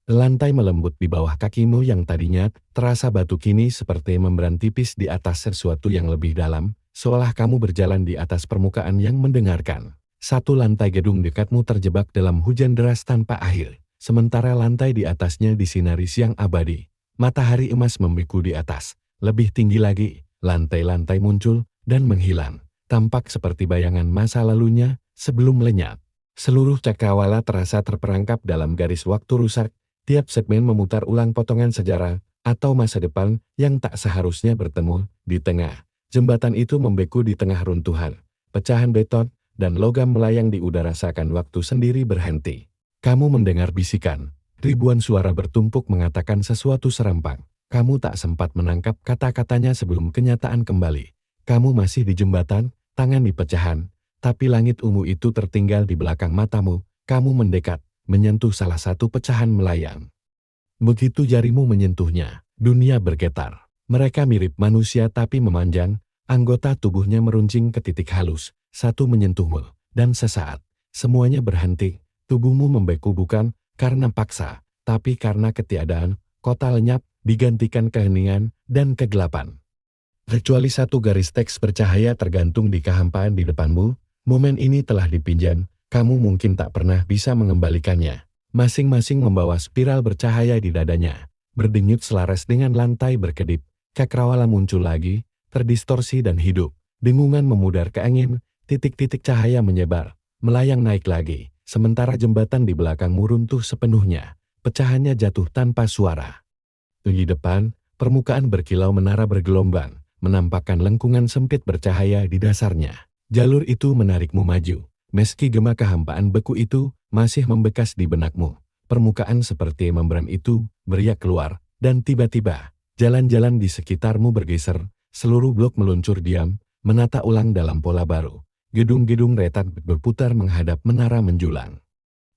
Lantai melembut di bawah kakimu yang tadinya terasa batu kini seperti membran tipis di atas sesuatu yang lebih dalam, seolah kamu berjalan di atas permukaan yang mendengarkan. Satu lantai gedung dekatmu terjebak dalam hujan deras tanpa akhir, sementara lantai di atasnya disinari siang abadi. Matahari emas membeku di atas, lebih tinggi lagi, lantai-lantai muncul dan menghilang, tampak seperti bayangan masa lalunya sebelum lenyap. Seluruh cakrawala terasa terperangkap dalam garis waktu rusak. Tiap segmen memutar ulang potongan sejarah atau masa depan yang tak seharusnya bertemu di tengah. Jembatan itu membeku di tengah runtuhan. Pecahan beton dan logam melayang di udara seakan waktu sendiri berhenti. Kamu mendengar bisikan. Ribuan suara bertumpuk mengatakan sesuatu serempak. Kamu tak sempat menangkap kata-katanya sebelum kenyataan kembali. Kamu masih di jembatan, tangan di pecahan, tapi langit ungu itu tertinggal di belakang matamu. Kamu mendekat, menyentuh salah satu pecahan melayang. Begitu jarimu menyentuhnya, dunia bergetar. Mereka mirip manusia tapi memanjang, anggota tubuhnya meruncing ke titik halus. Satu menyentuhmu, dan sesaat, semuanya berhenti. Tubuhmu membeku bukan karena paksa, tapi karena ketiadaan. Kota lenyap, digantikan keheningan dan kegelapan. Kecuali satu garis teks bercahaya tergantung di kehampaan di depanmu, momen ini telah dipinjam. Kamu mungkin tak pernah bisa mengembalikannya. Masing-masing membawa spiral bercahaya di dadanya. Berdenyut selaras dengan lantai berkedip. Cakrawala muncul lagi, terdistorsi dan hidup. Dengungan memudar ke angin, titik-titik cahaya menyebar, melayang naik lagi. Sementara jembatan di belakangmu runtuh sepenuhnya. Pecahannya jatuh tanpa suara. Di depan, Permukaan berkilau menara bergelombang, menampakkan lengkungan sempit bercahaya di dasarnya. Jalur itu menarikmu maju, meski gema kehampaan beku itu masih membekas di benakmu. Permukaan seperti membran itu beriak keluar, dan tiba-tiba, jalan-jalan di sekitarmu bergeser, seluruh blok meluncur diam, menata ulang dalam pola baru. Gedung-gedung retak berputar menghadap menara menjulang.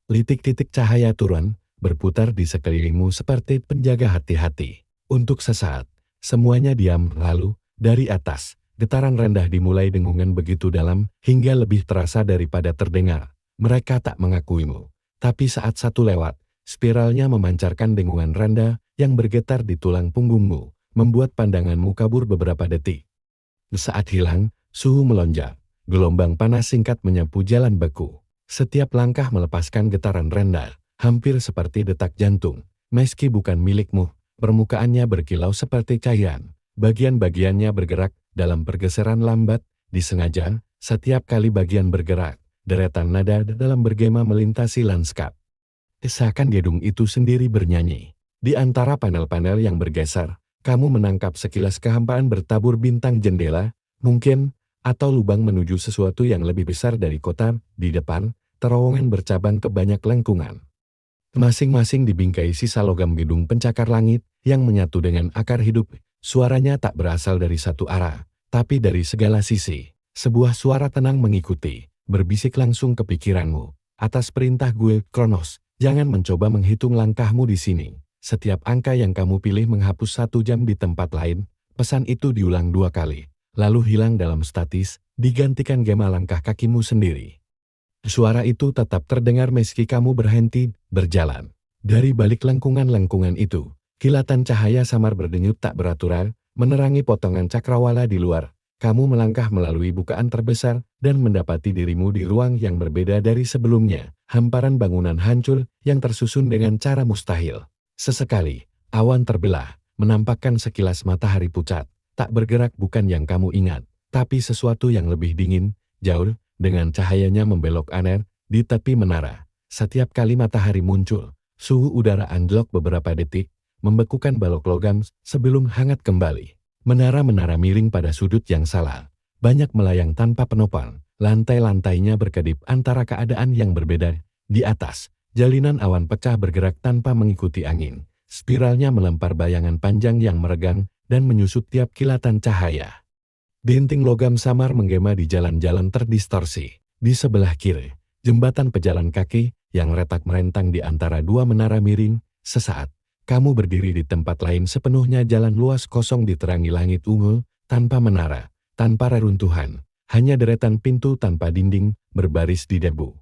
Titik-titik cahaya turun, berputar di sekelilingmu seperti penjaga hati-hati. Untuk sesaat, semuanya diam lalu, dari atas, getaran rendah dimulai dengungan begitu dalam, hingga lebih terasa daripada terdengar. Mereka tak mengakuimu. Tapi saat satu lewat, spiralnya memancarkan dengungan rendah yang bergetar di tulang punggungmu, membuat pandanganmu kabur beberapa detik. Saat hilang, suhu melonjak. Gelombang panas singkat menyapu jalan beku. Setiap langkah melepaskan getaran rendah, hampir seperti detak jantung. Meski bukan milikmu, permukaannya berkilau seperti cairan. Bagian-bagiannya bergerak dalam pergeseran lambat, disengaja. Setiap kali bagian bergerak, deretan nada dalam bergema melintasi lanskap. Seakan gedung itu sendiri bernyanyi. Di antara panel-panel yang bergeser, kamu menangkap sekilas kehampaan bertabur bintang jendela, mungkin, atau lubang menuju sesuatu yang lebih besar dari kota. Di depan, terowongan bercabang ke banyak lengkungan. Masing-masing dibingkai sisa logam gedung pencakar langit yang menyatu dengan akar hidup. Suaranya tak berasal dari satu arah, tapi dari segala sisi. Sebuah suara tenang mengikuti, berbisik langsung ke pikiranmu. Atas perintah gue, Kronos, jangan mencoba menghitung langkahmu di sini. Setiap angka yang kamu pilih menghapus 1 jam di tempat lain. Pesan itu diulang 2 kali, lalu hilang dalam statis, digantikan gema langkah kakimu sendiri. Suara itu tetap terdengar meski kamu berhenti berjalan. Dari balik lengkungan-lengkungan itu, kilatan cahaya samar berdenyut tak beraturan, menerangi potongan cakrawala di luar. Kamu melangkah melalui bukaan terbesar dan mendapati dirimu di ruang yang berbeda dari sebelumnya. Hamparan bangunan hancur yang tersusun dengan cara mustahil. Sesekali, awan terbelah, menampakkan sekilas matahari pucat. Tak bergerak bukan yang kamu ingat, tapi sesuatu yang lebih dingin, jauh, dengan cahayanya membelok aneh di tepi menara. Setiap kali matahari muncul, suhu udara anjlok beberapa detik, membekukan balok logam sebelum hangat kembali. Menara-menara miring pada sudut yang salah, banyak melayang tanpa penopang, lantai-lantainya berkedip antara keadaan yang berbeda. Di atas, jalinan awan pecah bergerak tanpa mengikuti angin. Spiralnya melempar bayangan panjang yang meregang dan menyusut tiap kilatan cahaya. Dinting logam samar menggema di jalan-jalan terdistorsi. Di sebelah kiri, jembatan pejalan kaki yang retak merentang di antara 2 menara miring. Sesaat, kamu berdiri di tempat lain sepenuhnya jalan luas kosong diterangi langit ungu, tanpa menara, tanpa reruntuhan, hanya deretan pintu tanpa dinding berbaris di debu.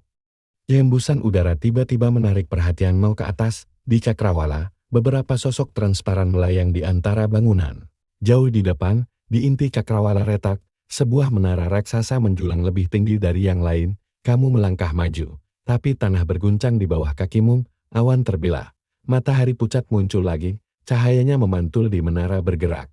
Hembusan udara tiba-tiba menarik perhatianmu ke atas. Di cakrawala, beberapa sosok transparan melayang di antara bangunan. Jauh di depan, di inti cakrawala retak, sebuah menara raksasa menjulang lebih tinggi dari yang lain. Kamu melangkah maju, tapi tanah berguncang di bawah kakimu. Awan terbelah, matahari pucat muncul lagi, cahayanya memantul di menara bergerak.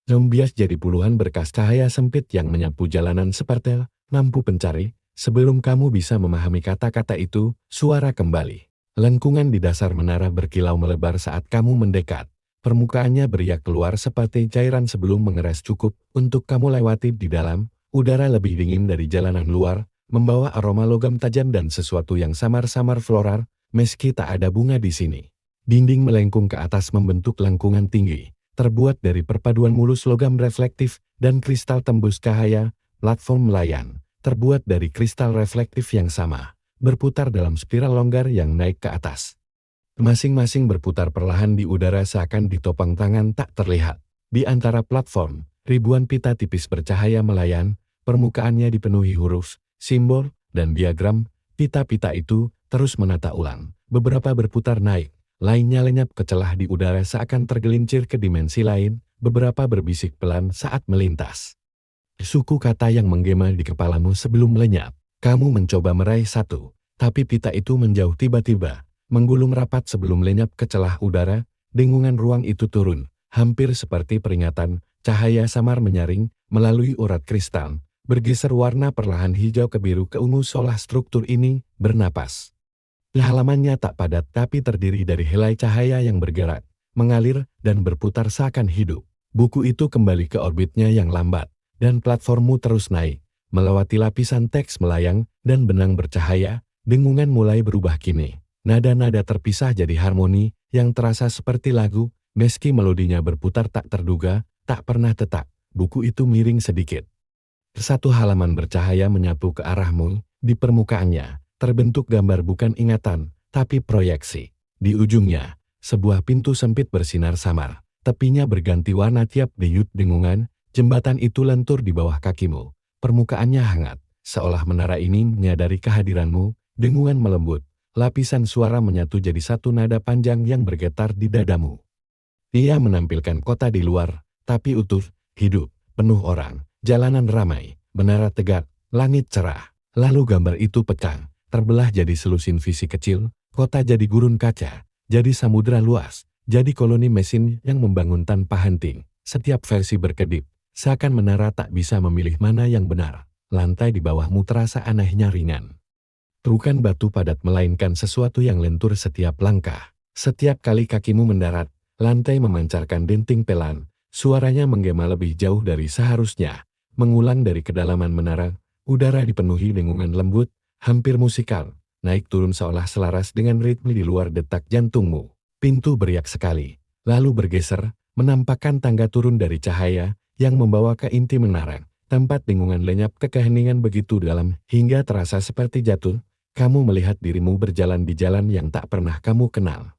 Membias jadi puluhan berkas cahaya sempit yang menyapu jalanan seperti lampu pencari. Sebelum kamu bisa memahami kata-kata itu, suara kembali. Lengkungan di dasar menara berkilau melebar saat kamu mendekat. Permukaannya beriak keluar seperti cairan sebelum mengeras cukup untuk kamu lewati di dalam. Udara lebih dingin dari jalanan luar, membawa aroma logam tajam dan sesuatu yang samar-samar floral, meski tak ada bunga di sini. Dinding melengkung ke atas membentuk lengkungan tinggi, terbuat dari perpaduan mulus logam reflektif dan kristal tembus cahaya. Platform melayang, terbuat dari kristal reflektif yang sama, berputar dalam spiral longgar yang naik ke atas. Masing-masing berputar perlahan di udara seakan ditopang tangan tak terlihat. Di antara platform, ribuan pita tipis bercahaya melayang, permukaannya dipenuhi huruf, simbol, dan diagram. Pita-pita itu terus menata ulang. Beberapa berputar naik, lainnya lenyap ke celah di udara seakan tergelincir ke dimensi lain. Beberapa berbisik pelan saat melintas. Suku kata yang menggema di kepalamu sebelum lenyap. Kamu mencoba meraih satu, tapi pita itu menjauh tiba-tiba, menggulung rapat sebelum lenyap ke celah udara. Dengungan ruang itu turun, hampir seperti peringatan. Cahaya samar menyaring melalui urat kristal, bergeser warna perlahan hijau ke biru ke ungu seolah struktur ini bernapas. Halamannya tak padat tapi terdiri dari helai cahaya yang bergerak. mengalir, dan berputar seakan hidup. Buku itu kembali ke orbitnya yang lambat, dan platformmu terus naik. Melewati lapisan teks melayang dan benang bercahaya, dengungan mulai berubah kini. Nada-nada terpisah jadi harmoni yang terasa seperti lagu, meski melodinya berputar tak terduga, tak pernah tetap. Buku itu miring sedikit. Satu halaman bercahaya menyapu ke arahmu, di permukaannya, terbentuk gambar bukan ingatan, tapi proyeksi. Di ujungnya, sebuah pintu sempit bersinar samar, tepinya berganti warna tiap denyut dengungan, jembatan itu lentur di bawah kakimu. Permukaannya hangat, seolah menara ini menyadari kehadiranmu, dengungan melembut. Lapisan suara menyatu jadi satu nada panjang yang bergetar di dadamu. Ia menampilkan kota di luar, tapi utuh, hidup, penuh orang, jalanan ramai, menara tegak, langit cerah. Lalu gambar itu pecah, terbelah jadi selusin visi kecil, kota jadi gurun kaca, jadi samudera luas, jadi koloni mesin yang membangun tanpa henti. Setiap versi berkedip, seakan menara tak bisa memilih mana yang benar. Lantai di bawahmu terasa anehnya ringan. Bukan batu padat melainkan sesuatu yang lentur setiap langkah. Setiap kali kakimu mendarat, lantai memancarkan denting pelan, suaranya menggema lebih jauh dari seharusnya. Mengulang dari kedalaman menara, udara dipenuhi dengungan lembut, hampir musikal, naik turun seolah selaras dengan ritme di luar detak jantungmu. Pintu beriak sekali, lalu bergeser, menampakkan tangga turun dari cahaya, yang membawa ke inti menara. Tempat dengungan lenyap ke keheningan begitu dalam, hingga terasa seperti jatuh. Kamu melihat dirimu berjalan di jalan yang tak pernah kamu kenal.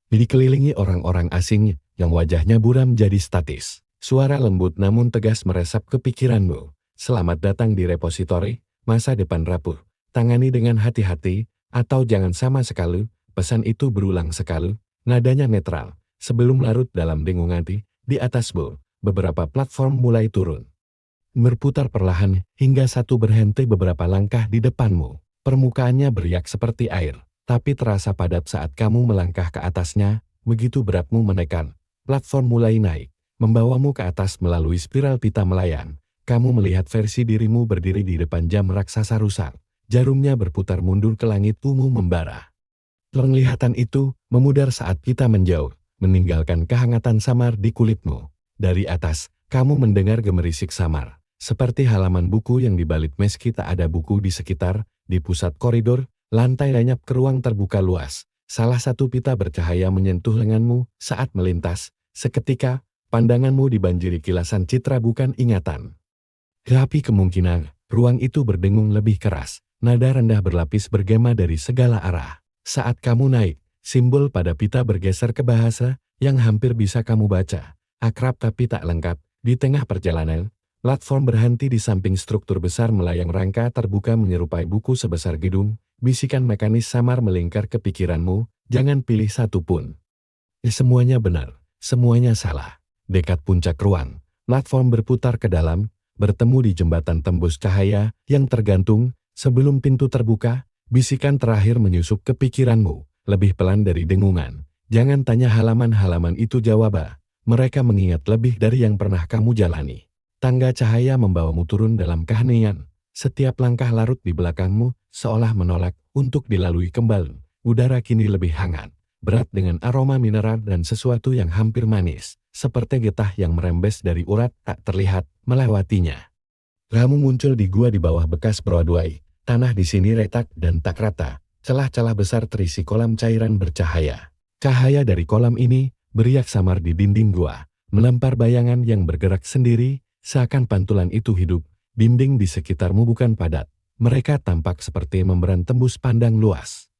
Dikelilingi orang-orang asing yang wajahnya buram jadi statis. Suara lembut namun tegas meresap ke pikiranmu. Selamat datang di repositori, masa depan rapuh. Tangani dengan hati-hati, atau jangan sama sekali. Pesan itu berulang sekali, nadanya netral. Sebelum larut dalam dengungan di atasmu, beberapa platform mulai turun. Berputar perlahan hingga satu berhenti beberapa langkah di depanmu. Permukaannya beriak seperti air, tapi terasa padat saat kamu melangkah ke atasnya. Begitu beratmu menekan, platform mulai naik, membawamu ke atas melalui spiral pita melayang. Kamu melihat versi dirimu berdiri di depan jam raksasa rusak. Jarumnya berputar mundur ke langit, ungu membara. Penglihatan itu memudar saat kita menjauh, meninggalkan kehangatan samar di kulitmu. Dari atas, kamu mendengar gemerisik samar, seperti halaman buku yang dibalit meski tak ada buku di sekitar. Di pusat koridor, lantai lenyap ke ruang terbuka luas. Salah satu pita bercahaya menyentuh lenganmu saat melintas. Seketika, pandanganmu dibanjiri kilasan citra bukan ingatan. Tapi kemungkinan, ruang itu berdengung lebih keras. Nada rendah berlapis bergema dari segala arah. Saat kamu naik, simbol pada pita bergeser ke bahasa yang hampir bisa kamu baca. Akrab tapi tak lengkap. Di tengah perjalanan, platform berhenti di samping struktur besar melayang rangka terbuka menyerupai buku sebesar gedung. Bisikan mekanis samar melingkar ke pikiranmu, jangan pilih satu pun. Semuanya benar, semuanya salah. Dekat puncak ruang, platform berputar ke dalam, bertemu di jembatan tembus cahaya yang tergantung. Sebelum pintu terbuka, bisikan terakhir menyusup ke pikiranmu, lebih pelan dari dengungan. Jangan tanya halaman-halaman itu, jawab. Mereka mengingat lebih dari yang pernah kamu jalani. Tangga cahaya membawamu turun dalam keheningan. Setiap langkah larut di belakangmu, seolah menolak untuk dilalui kembali. Udara kini lebih hangat, berat dengan aroma mineral dan sesuatu yang hampir manis, seperti getah yang merembes dari urat tak terlihat, melewatinya. Kamu muncul di gua di bawah bekas Broadway. Tanah di sini retak dan tak rata. Celah-celah besar terisi kolam cairan bercahaya. Cahaya dari kolam ini beriak samar di dinding gua, melempar bayangan yang bergerak sendiri. Seakan pantulan itu hidup, dinding di sekitarmu bukan padat. Mereka tampak seperti membran tembus pandang luas.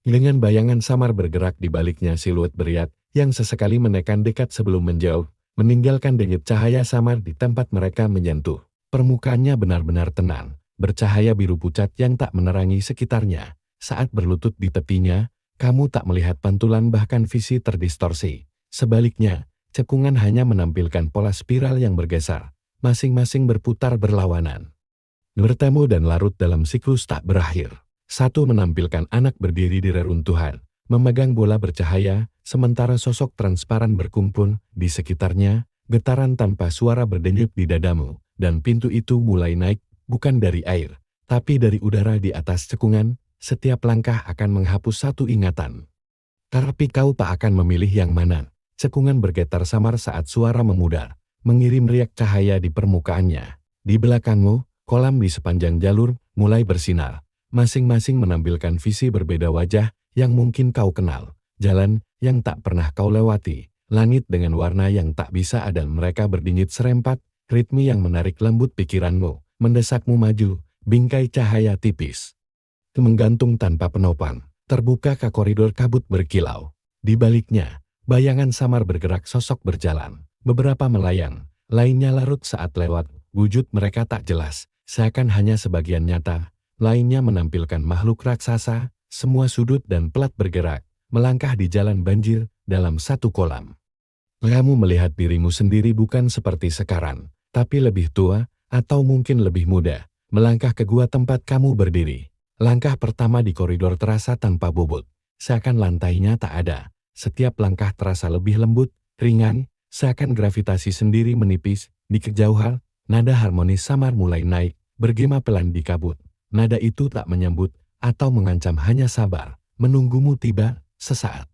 Dengan bayangan samar bergerak di baliknya siluet beriak, yang sesekali menekan dekat sebelum menjauh, meninggalkan denyut cahaya samar di tempat mereka menyentuh. Permukaannya benar-benar tenang, bercahaya biru pucat yang tak menerangi sekitarnya. Saat berlutut di tepinya, kamu tak melihat pantulan bahkan visi terdistorsi. Sebaliknya, cekungan hanya menampilkan pola spiral yang bergeser. Masing-masing berputar berlawanan. Bertemu dan larut dalam siklus tak berakhir. Satu menampilkan anak berdiri di reruntuhan, memegang bola bercahaya, sementara sosok transparan berkumpul di sekitarnya, getaran tanpa suara berdenyut di dadamu, dan pintu itu mulai naik, bukan dari air, tapi dari udara di atas cekungan. Setiap langkah akan menghapus satu ingatan. Tapi kau tak akan memilih yang mana. cekungan bergetar samar saat suara memudar, mengirim riak cahaya di permukaannya. Di belakangmu, kolam di sepanjang jalur mulai bersinar, masing-masing menampilkan visi berbeda wajah yang mungkin kau kenal, jalan yang tak pernah kau lewati, langit dengan warna yang tak bisa ada mereka berdingit serempak, ritme yang menarik lembut pikiranmu, mendesakmu maju, bingkai cahaya tipis menggantung tanpa penopang, terbuka ke koridor kabut berkilau. Di baliknya, bayangan samar bergerak sosok berjalan, beberapa melayang, lainnya larut saat lewat, wujud mereka tak jelas, seakan hanya sebagian nyata, lainnya menampilkan makhluk raksasa, semua sudut dan pelat bergerak, melangkah di jalan banjir, dalam satu kolam. Kamu melihat dirimu sendiri bukan seperti sekarang, tapi lebih tua, atau mungkin lebih muda, melangkah ke gua tempat kamu berdiri. Langkah pertama di koridor terasa tanpa bobot, seakan lantainya tak ada. Setiap langkah terasa lebih lembut, ringan, seakan gravitasi sendiri menipis. Di kejauhan, nada harmonis samar mulai naik, bergema pelan di kabut. Nada itu tak menyambut atau mengancam, hanya sabar, menunggumu tiba sesaat.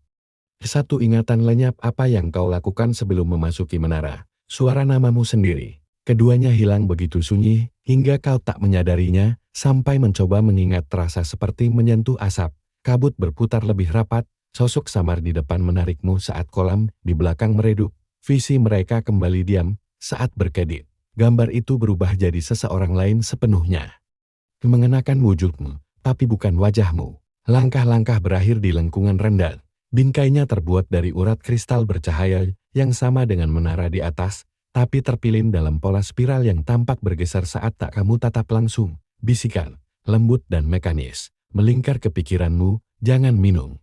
Satu ingatan lenyap apa yang kau lakukan sebelum memasuki menara. Suara namamu sendiri. Keduanya hilang begitu sunyi, hingga kau tak menyadarinya, sampai mencoba mengingat terasa seperti menyentuh asap. Kabut berputar lebih rapat, sosok samar di depan menarikmu saat kolam di belakang meredup. Visi mereka kembali diam, saat berkedip. Gambar itu berubah jadi seseorang lain sepenuhnya. Mengenakan wujudmu, tapi bukan wajahmu. Langkah-langkah berakhir di lengkungan rendah. Bingkainya terbuat dari urat kristal bercahaya yang sama dengan menara di atas, tapi terpilin dalam pola spiral yang tampak bergeser saat tak kamu tatap langsung. Bisikan, lembut dan mekanis, melingkar ke pikiranmu, jangan minum.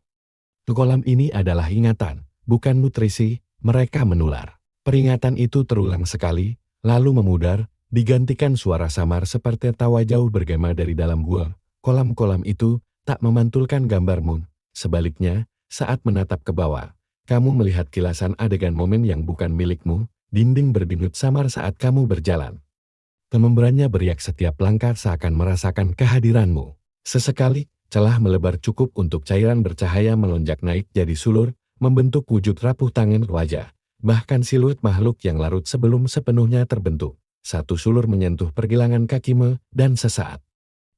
Kolam ini adalah ingatan, bukan nutrisi, mereka menular. Peringatan itu terulang sekali, lalu memudar, digantikan suara samar seperti tawa jauh bergema dari dalam gua. Kolam-kolam itu tak memantulkan gambarmu. Sebaliknya, saat menatap ke bawah, kamu melihat kilasan adegan momen yang bukan milikmu. Dinding berdenyut samar saat kamu berjalan. Membrannya beriak setiap langkah seakan merasakan kehadiranmu. Sesekali, celah melebar cukup untuk cairan bercahaya melonjak naik jadi sulur, membentuk wujud rapuh tangan wajah. Bahkan siluet makhluk yang larut sebelum sepenuhnya terbentuk. Satu sulur menyentuh pergelangan kakimu, dan sesaat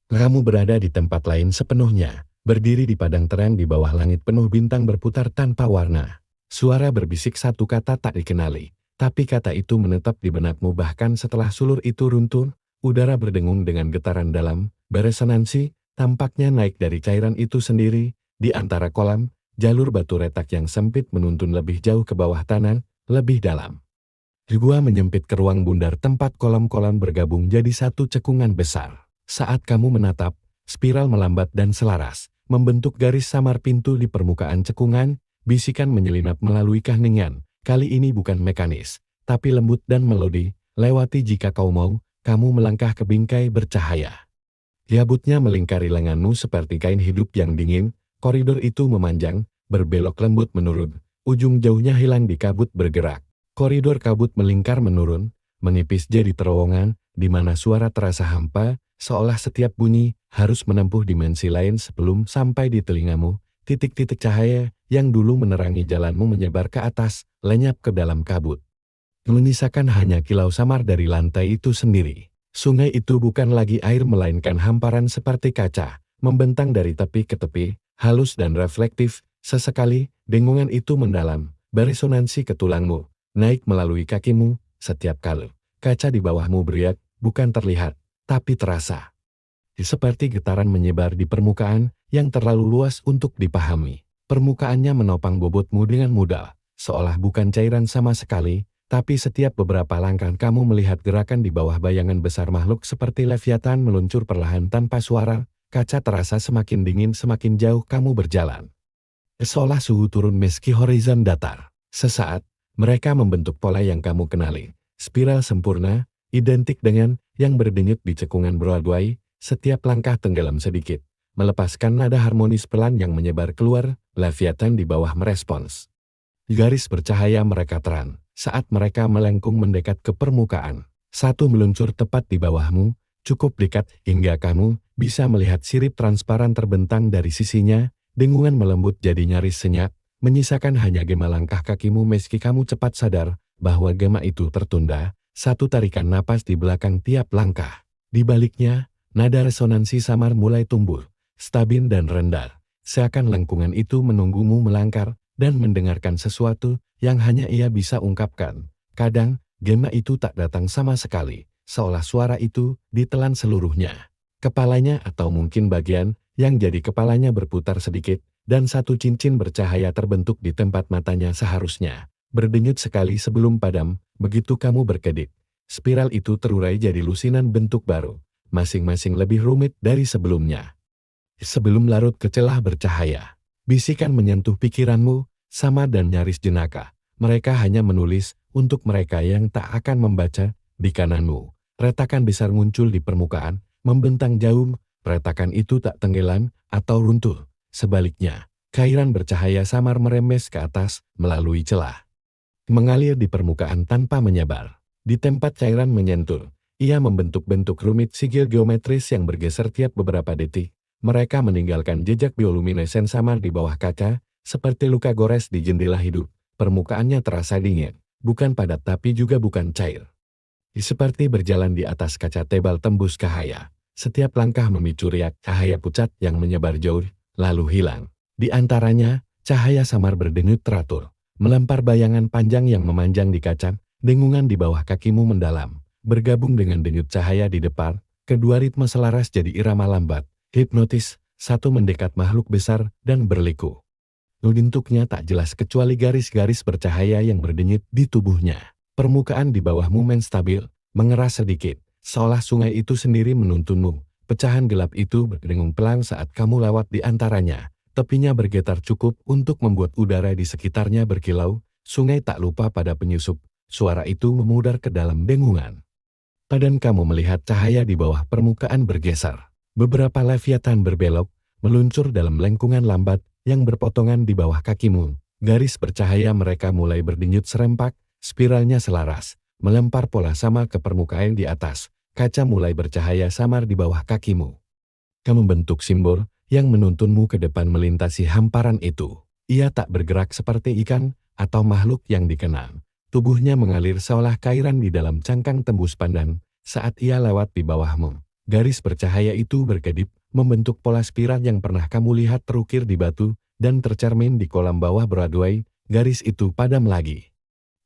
kamu berada di tempat lain sepenuhnya, berdiri di padang terang di bawah langit penuh bintang berputar tanpa warna. Suara berbisik satu kata tak dikenali. Tapi kata itu menetap di benakmu bahkan setelah sulur itu runtuh, udara berdengung dengan getaran dalam, beresonansi, tampaknya naik dari cairan itu sendiri, di antara kolam, jalur batu retak yang sempit menuntun lebih jauh ke bawah tanah, lebih dalam. Gua menyempit ke ruang bundar tempat kolam-kolam bergabung jadi satu cekungan besar. Saat kamu menatap, spiral melambat dan selaras, membentuk garis samar pintu di permukaan cekungan, bisikan menyelinap melalui keheningan. Kali ini bukan mekanis, tapi lembut dan melodi, lewati jika kau mau, kamu melangkah ke bingkai bercahaya. Yabutnya melingkari lenganmu seperti kain hidup yang dingin, koridor itu memanjang, berbelok lembut menurun, ujung jauhnya hilang di kabut bergerak. Koridor kabut melingkar menurun, menipis jadi terowongan, di mana suara terasa hampa, seolah setiap bunyi harus menempuh dimensi lain sebelum sampai di telingamu. Titik-titik cahaya yang dulu menerangi jalanmu menyebar ke atas, lenyap ke dalam kabut. Menyisakan hanya kilau samar dari lantai itu sendiri. Sungai itu bukan lagi air melainkan hamparan seperti kaca, membentang dari tepi ke tepi, halus dan reflektif. Sesekali, dengungan itu mendalam, beresonansi ke tulangmu, naik melalui kakimu, setiap kali. Kaca di bawahmu beriak, bukan terlihat, tapi terasa. Seperti getaran menyebar di permukaan yang terlalu luas untuk dipahami. Permukaannya menopang bobotmu dengan mudah, seolah bukan cairan sama sekali, tapi setiap beberapa langkah kamu melihat gerakan di bawah bayangan besar makhluk seperti Leviathan meluncur perlahan tanpa suara, kaca terasa semakin dingin semakin jauh kamu berjalan. Seolah suhu turun meski horizon datar. Sesaat, mereka membentuk pola yang kamu kenali. Spiral sempurna, identik dengan yang berdenyut di cekungan Broadway. Setiap langkah tenggelam sedikit, melepaskan nada harmonis pelan yang menyebar keluar. Leviathan di bawah merespons. Garis bercahaya mereka terang, saat mereka melengkung mendekat ke permukaan. Satu meluncur tepat di bawahmu, cukup dekat hingga kamu bisa melihat sirip transparan terbentang dari sisinya, dengungan melembut jadi nyaris senyap, menyisakan hanya gema langkah kakimu meski kamu cepat sadar bahwa gema itu tertunda, satu tarikan napas di belakang tiap langkah. Di baliknya, nada resonansi samar mulai tumbuh, stabil dan rendah, seakan lengkungan itu menunggumu melangkar dan mendengarkan sesuatu yang hanya ia bisa ungkapkan. Kadang, gema itu tak datang sama sekali, seolah suara itu ditelan seluruhnya. Kepalanya atau mungkin bagian yang jadi kepalanya berputar sedikit, dan satu cincin bercahaya terbentuk di tempat matanya seharusnya berdenyut sekali sebelum padam. Begitu kamu berkedip, spiral itu terurai jadi lusinan bentuk baru, masing-masing lebih rumit dari sebelumnya. Sebelum larut ke celah bercahaya, bisikan menyentuh pikiranmu, sama dan nyaris jenaka. Mereka hanya menulis untuk mereka yang tak akan membaca. Di kananmu, retakan besar muncul di permukaan, membentang jauh. Retakan itu tak tenggelam atau runtuh. Sebaliknya, cairan bercahaya samar meremes ke atas melalui celah, mengalir di permukaan tanpa menyebar. Di tempat cairan menyentuh, ia membentuk bentuk rumit sigil geometris yang bergeser tiap beberapa detik. Mereka meninggalkan jejak bioluminescen samar di bawah kaca, seperti luka gores di jendela hidup. Permukaannya terasa dingin, bukan padat tapi juga bukan cair. Seperti berjalan di atas kaca tebal tembus cahaya. Setiap langkah memicu riak cahaya pucat yang menyebar jauh, lalu hilang. Di antaranya, cahaya samar berdenyut teratur, melempar bayangan panjang yang memanjang di kaca. Dengungan di bawah kakimu mendalam, bergabung dengan denyut cahaya di depan. Kedua ritme selaras jadi irama lambat, hipnotis, satu mendekat makhluk besar dan berliku. Bentuknya tak jelas kecuali garis-garis bercahaya yang berdenyut di tubuhnya. Permukaan di bawahmu menstabil, mengeras sedikit, seolah sungai itu sendiri menuntunmu. Pecahan gelap itu berdengung pelan saat kamu lewat di antaranya. Tepinya bergetar cukup untuk membuat udara di sekitarnya berkilau. Sungai tak lupa pada penyusup. Suara itu memudar ke dalam dengungan. Padan kamu melihat cahaya di bawah permukaan bergeser. Beberapa leviathan berbelok, meluncur dalam lengkungan lambat yang berpotongan di bawah kakimu. Garis bercahaya mereka mulai berdenyut serempak, spiralnya selaras, melempar pola sama ke permukaan di atas. Kaca mulai bercahaya samar di bawah kakimu. Kamu membentuk simbol yang menuntunmu ke depan melintasi hamparan itu. Ia tak bergerak seperti ikan atau makhluk yang dikenal. Tubuhnya mengalir seolah cairan di dalam cangkang tembus pandan saat ia lewat di bawahmu. Garis bercahaya itu berkedip, membentuk pola spiral yang pernah kamu lihat terukir di batu dan tercermin di kolam bawah Broadway. Garis itu padam lagi,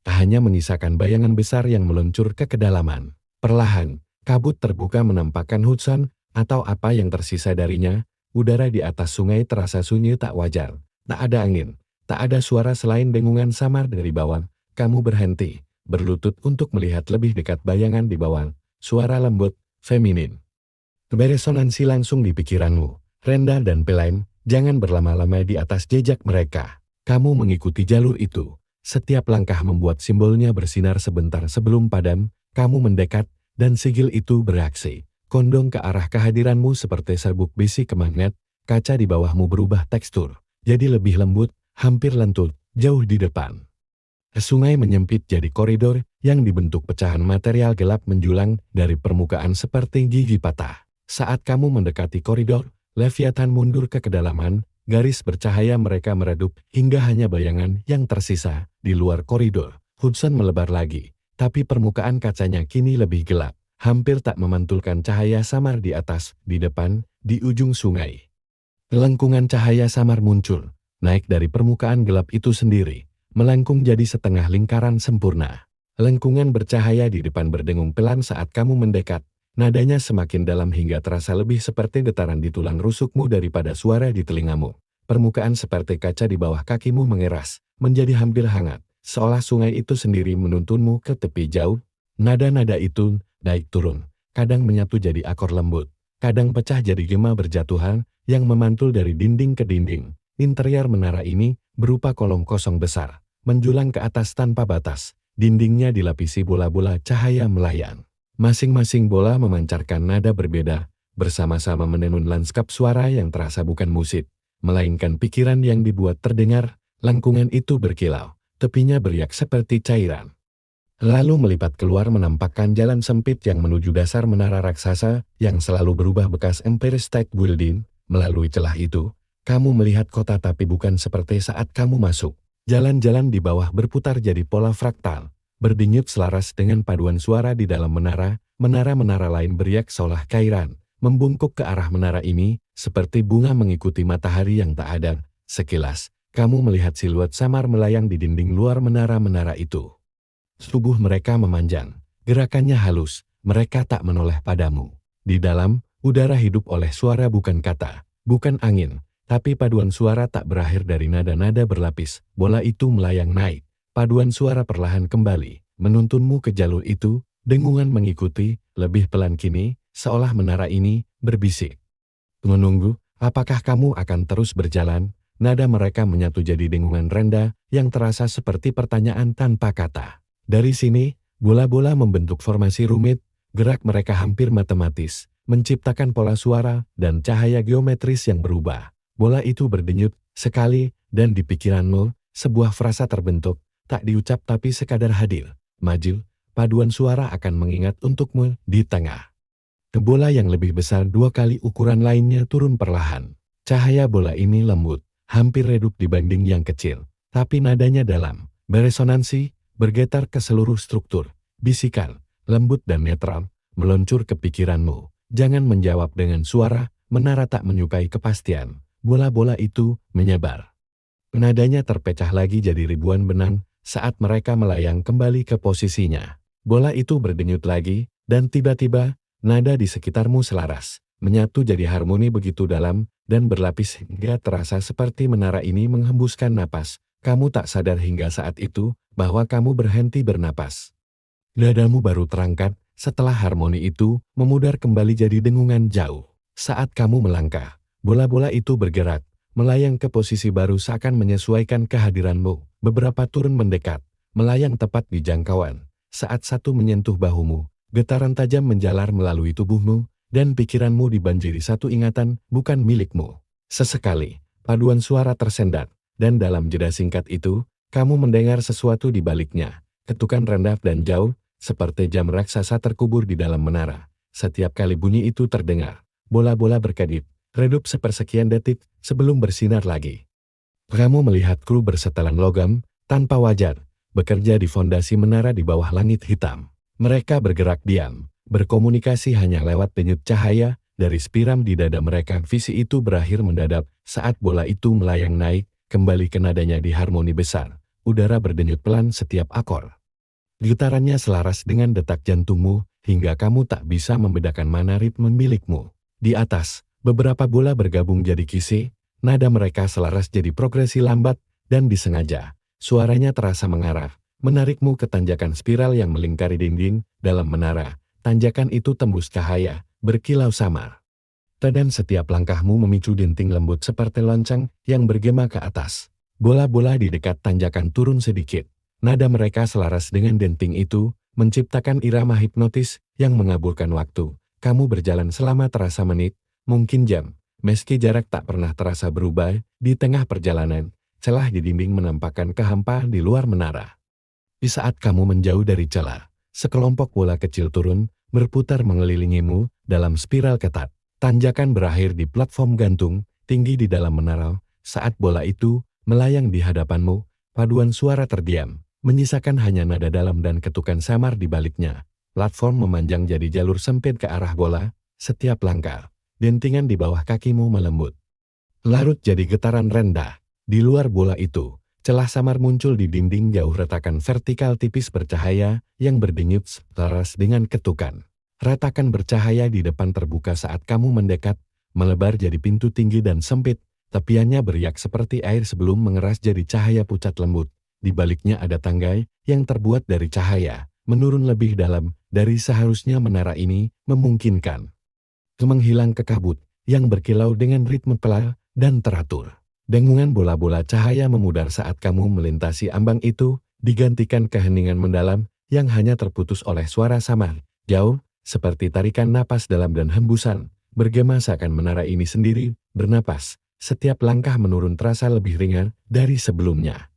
hanya menyisakan bayangan besar yang meluncur ke kedalaman. Perlahan, kabut terbuka menampakkan Hudson atau apa yang tersisa darinya. Udara di atas sungai terasa sunyi tak wajar. Tak ada angin, tak ada suara selain dengungan samar dari bawah. Kamu berhenti, berlutut untuk melihat lebih dekat bayangan di bawah. Suara lembut, feminin, beresonansi langsung di pikiranmu. Rendah dan Pelain, jangan berlama-lama di atas jejak mereka. Kamu mengikuti jalur itu. Setiap langkah membuat simbolnya bersinar sebentar sebelum padam. Kamu mendekat, dan sigil itu bereaksi. Kondong ke arah kehadiranmu seperti serbuk besi ke magnet. Kaca di bawahmu berubah tekstur, jadi lebih lembut, hampir lentur, jauh di depan. Sungai menyempit jadi koridor yang dibentuk pecahan material gelap menjulang dari permukaan seperti gigi patah. Saat kamu mendekati koridor, leviathan mundur ke kedalaman. Garis bercahaya mereka meredup hingga hanya bayangan yang tersisa di luar koridor. Hudson melebar lagi, tapi permukaan kacanya kini lebih gelap, hampir tak memantulkan cahaya samar di atas, di depan, di ujung sungai. Lengkungan cahaya samar muncul, naik dari permukaan gelap itu sendiri, melengkung jadi setengah lingkaran sempurna. Lengkungan bercahaya di depan berdengung pelan saat kamu mendekat. Nadanya semakin dalam hingga terasa lebih seperti getaran di tulang rusukmu daripada suara di telingamu. Permukaan seperti kaca di bawah kakimu mengeras, menjadi hampir hangat, seolah sungai itu sendiri menuntunmu ke tepi jauh. Nada-nada itu naik turun, kadang menyatu jadi akor lembut, kadang pecah jadi gema berjatuhan yang memantul dari dinding ke dinding. Interior menara ini berupa kolom kosong besar, menjulang ke atas tanpa batas. Dindingnya dilapisi bola-bola cahaya melayang. Masing-masing bola memancarkan nada berbeda, bersama-sama menenun lanskap suara yang terasa bukan musik, melainkan pikiran yang dibuat terdengar. Lengkungan itu berkilau, tepinya beriak seperti cairan. Lalu melipat keluar menampakkan jalan sempit yang menuju dasar menara raksasa yang selalu berubah bekas Empire State Building. Melalui celah itu, Kamu melihat kota tapi bukan seperti saat kamu masuk. Jalan-jalan di bawah berputar jadi pola fraktal, berdenyut selaras dengan paduan suara di dalam menara. Menara-menara lain beriak seolah kairan, membungkuk ke arah menara ini, seperti bunga mengikuti matahari yang tak ada. Sekilas, kamu melihat siluet samar melayang di dinding luar menara-menara itu. Tubuh mereka memanjang, gerakannya halus, mereka tak menoleh padamu. Di dalam, udara hidup oleh suara bukan kata, bukan angin, tapi paduan suara tak berakhir dari nada-nada berlapis. Bola itu melayang naik, paduan suara perlahan kembali, menuntunmu ke jalur itu. Dengungan mengikuti, lebih pelan kini, seolah menara ini berbisik. Menunggu, apakah kamu akan terus berjalan? Nada mereka menyatu jadi dengungan rendah yang terasa seperti pertanyaan tanpa kata. Dari sini, bola-bola membentuk formasi rumit, gerak mereka hampir matematis, menciptakan pola suara dan cahaya geometris yang berubah. Bola itu berdenyut sekali, dan di pikiranmu, sebuah frasa terbentuk, tak diucap tapi sekadar hadir, maju. Paduan suara akan mengingat untukmu di tengah. Bola yang lebih besar 2 kali ukuran lainnya turun perlahan. Cahaya bola ini lembut, hampir redup dibanding yang kecil. Tapi nadanya dalam, beresonansi, bergetar ke seluruh struktur. Bisikan, lembut dan netral, meluncur ke pikiranmu. Jangan menjawab dengan suara, menara tak menyukai kepastian. Bola-bola itu menyebar. Nadanya terpecah lagi jadi ribuan benang saat mereka melayang kembali ke posisinya. Bola itu berdenyut lagi, dan tiba-tiba, nada di sekitarmu selaras, menyatu jadi harmoni begitu dalam, dan berlapis hingga terasa seperti menara ini menghembuskan napas. Kamu tak sadar hingga saat itu, bahwa kamu berhenti bernapas. Dadamu baru terangkat, setelah harmoni itu, memudar kembali jadi dengungan jauh. Saat kamu melangkah, bola-bola itu bergerak, melayang ke posisi baru seakan menyesuaikan kehadiranmu. Beberapa turun mendekat, melayang tepat di jangkauan. Saat satu menyentuh bahumu, getaran tajam menjalar melalui tubuhmu, dan pikiranmu dibanjiri satu ingatan bukan milikmu. Sesekali, paduan suara tersendat, dan dalam jeda singkat itu, kamu mendengar sesuatu di baliknya. Ketukan rendah dan jauh, seperti jam raksasa terkubur di dalam menara. Setiap kali bunyi itu terdengar, bola-bola berkedip, redup sepersekian detik sebelum bersinar lagi. Kamu melihat kru bersetelan logam, tanpa wajar, bekerja di fondasi menara di bawah langit hitam. Mereka bergerak diam, berkomunikasi hanya lewat denyut cahaya dari spiral di dada mereka. Visi itu berakhir mendadak saat bola itu melayang naik, kembali ke nadanya di harmoni besar. Udara berdenyut pelan setiap akor. Getarannya selaras dengan detak jantungmu, hingga kamu tak bisa membedakan mana ritme milikmu. Di atas, beberapa bola bergabung jadi kisi, nada mereka selaras jadi progresi lambat dan disengaja. Suaranya terasa mengarah, menarikmu ke tanjakan spiral yang melingkari dinding dalam menara. Tanjakan itu tembus cahaya, berkilau samar. Dan setiap langkahmu memicu denting lembut seperti lonceng yang bergema ke atas. Bola-bola di dekat tanjakan turun sedikit. Nada mereka selaras dengan denting itu, menciptakan irama hipnotis yang mengaburkan waktu. Kamu berjalan selama terasa menit, mungkin jam. Meski jarak tak pernah terasa berubah, di tengah perjalanan, celah di dinding menampakkan kehampaan di luar menara. Di saat kamu menjauh dari celah, sekelompok bola kecil turun, berputar mengelilingimu dalam spiral ketat. Tanjakan berakhir di platform gantung, tinggi di dalam menara. Saat bola itu melayang di hadapanmu, paduan suara terdiam, menyisakan hanya nada dalam dan ketukan samar di baliknya. Platform memanjang jadi jalur sempit ke arah bola, setiap langkah, dentingan di bawah kakimu melembut. Larut jadi getaran rendah. Di luar bola itu, celah samar muncul di dinding jauh, retakan vertikal tipis bercahaya yang berdenyut selaras dengan ketukan. Retakan bercahaya di depan terbuka saat kamu mendekat, melebar jadi pintu tinggi dan sempit, tepiannya beriak seperti air sebelum mengeras jadi cahaya pucat lembut. Di baliknya ada tangga yang terbuat dari cahaya, menurun lebih dalam dari seharusnya menara ini memungkinkan. Menghilang ke kabut yang berkilau dengan ritme pelan dan teratur. Dengungan bola-bola cahaya memudar saat kamu melintasi ambang itu, digantikan keheningan mendalam yang hanya terputus oleh suara samar, jauh, seperti tarikan napas dalam dan hembusan, bergema seakan menara ini sendiri bernapas. Setiap langkah menurun terasa lebih ringan dari sebelumnya.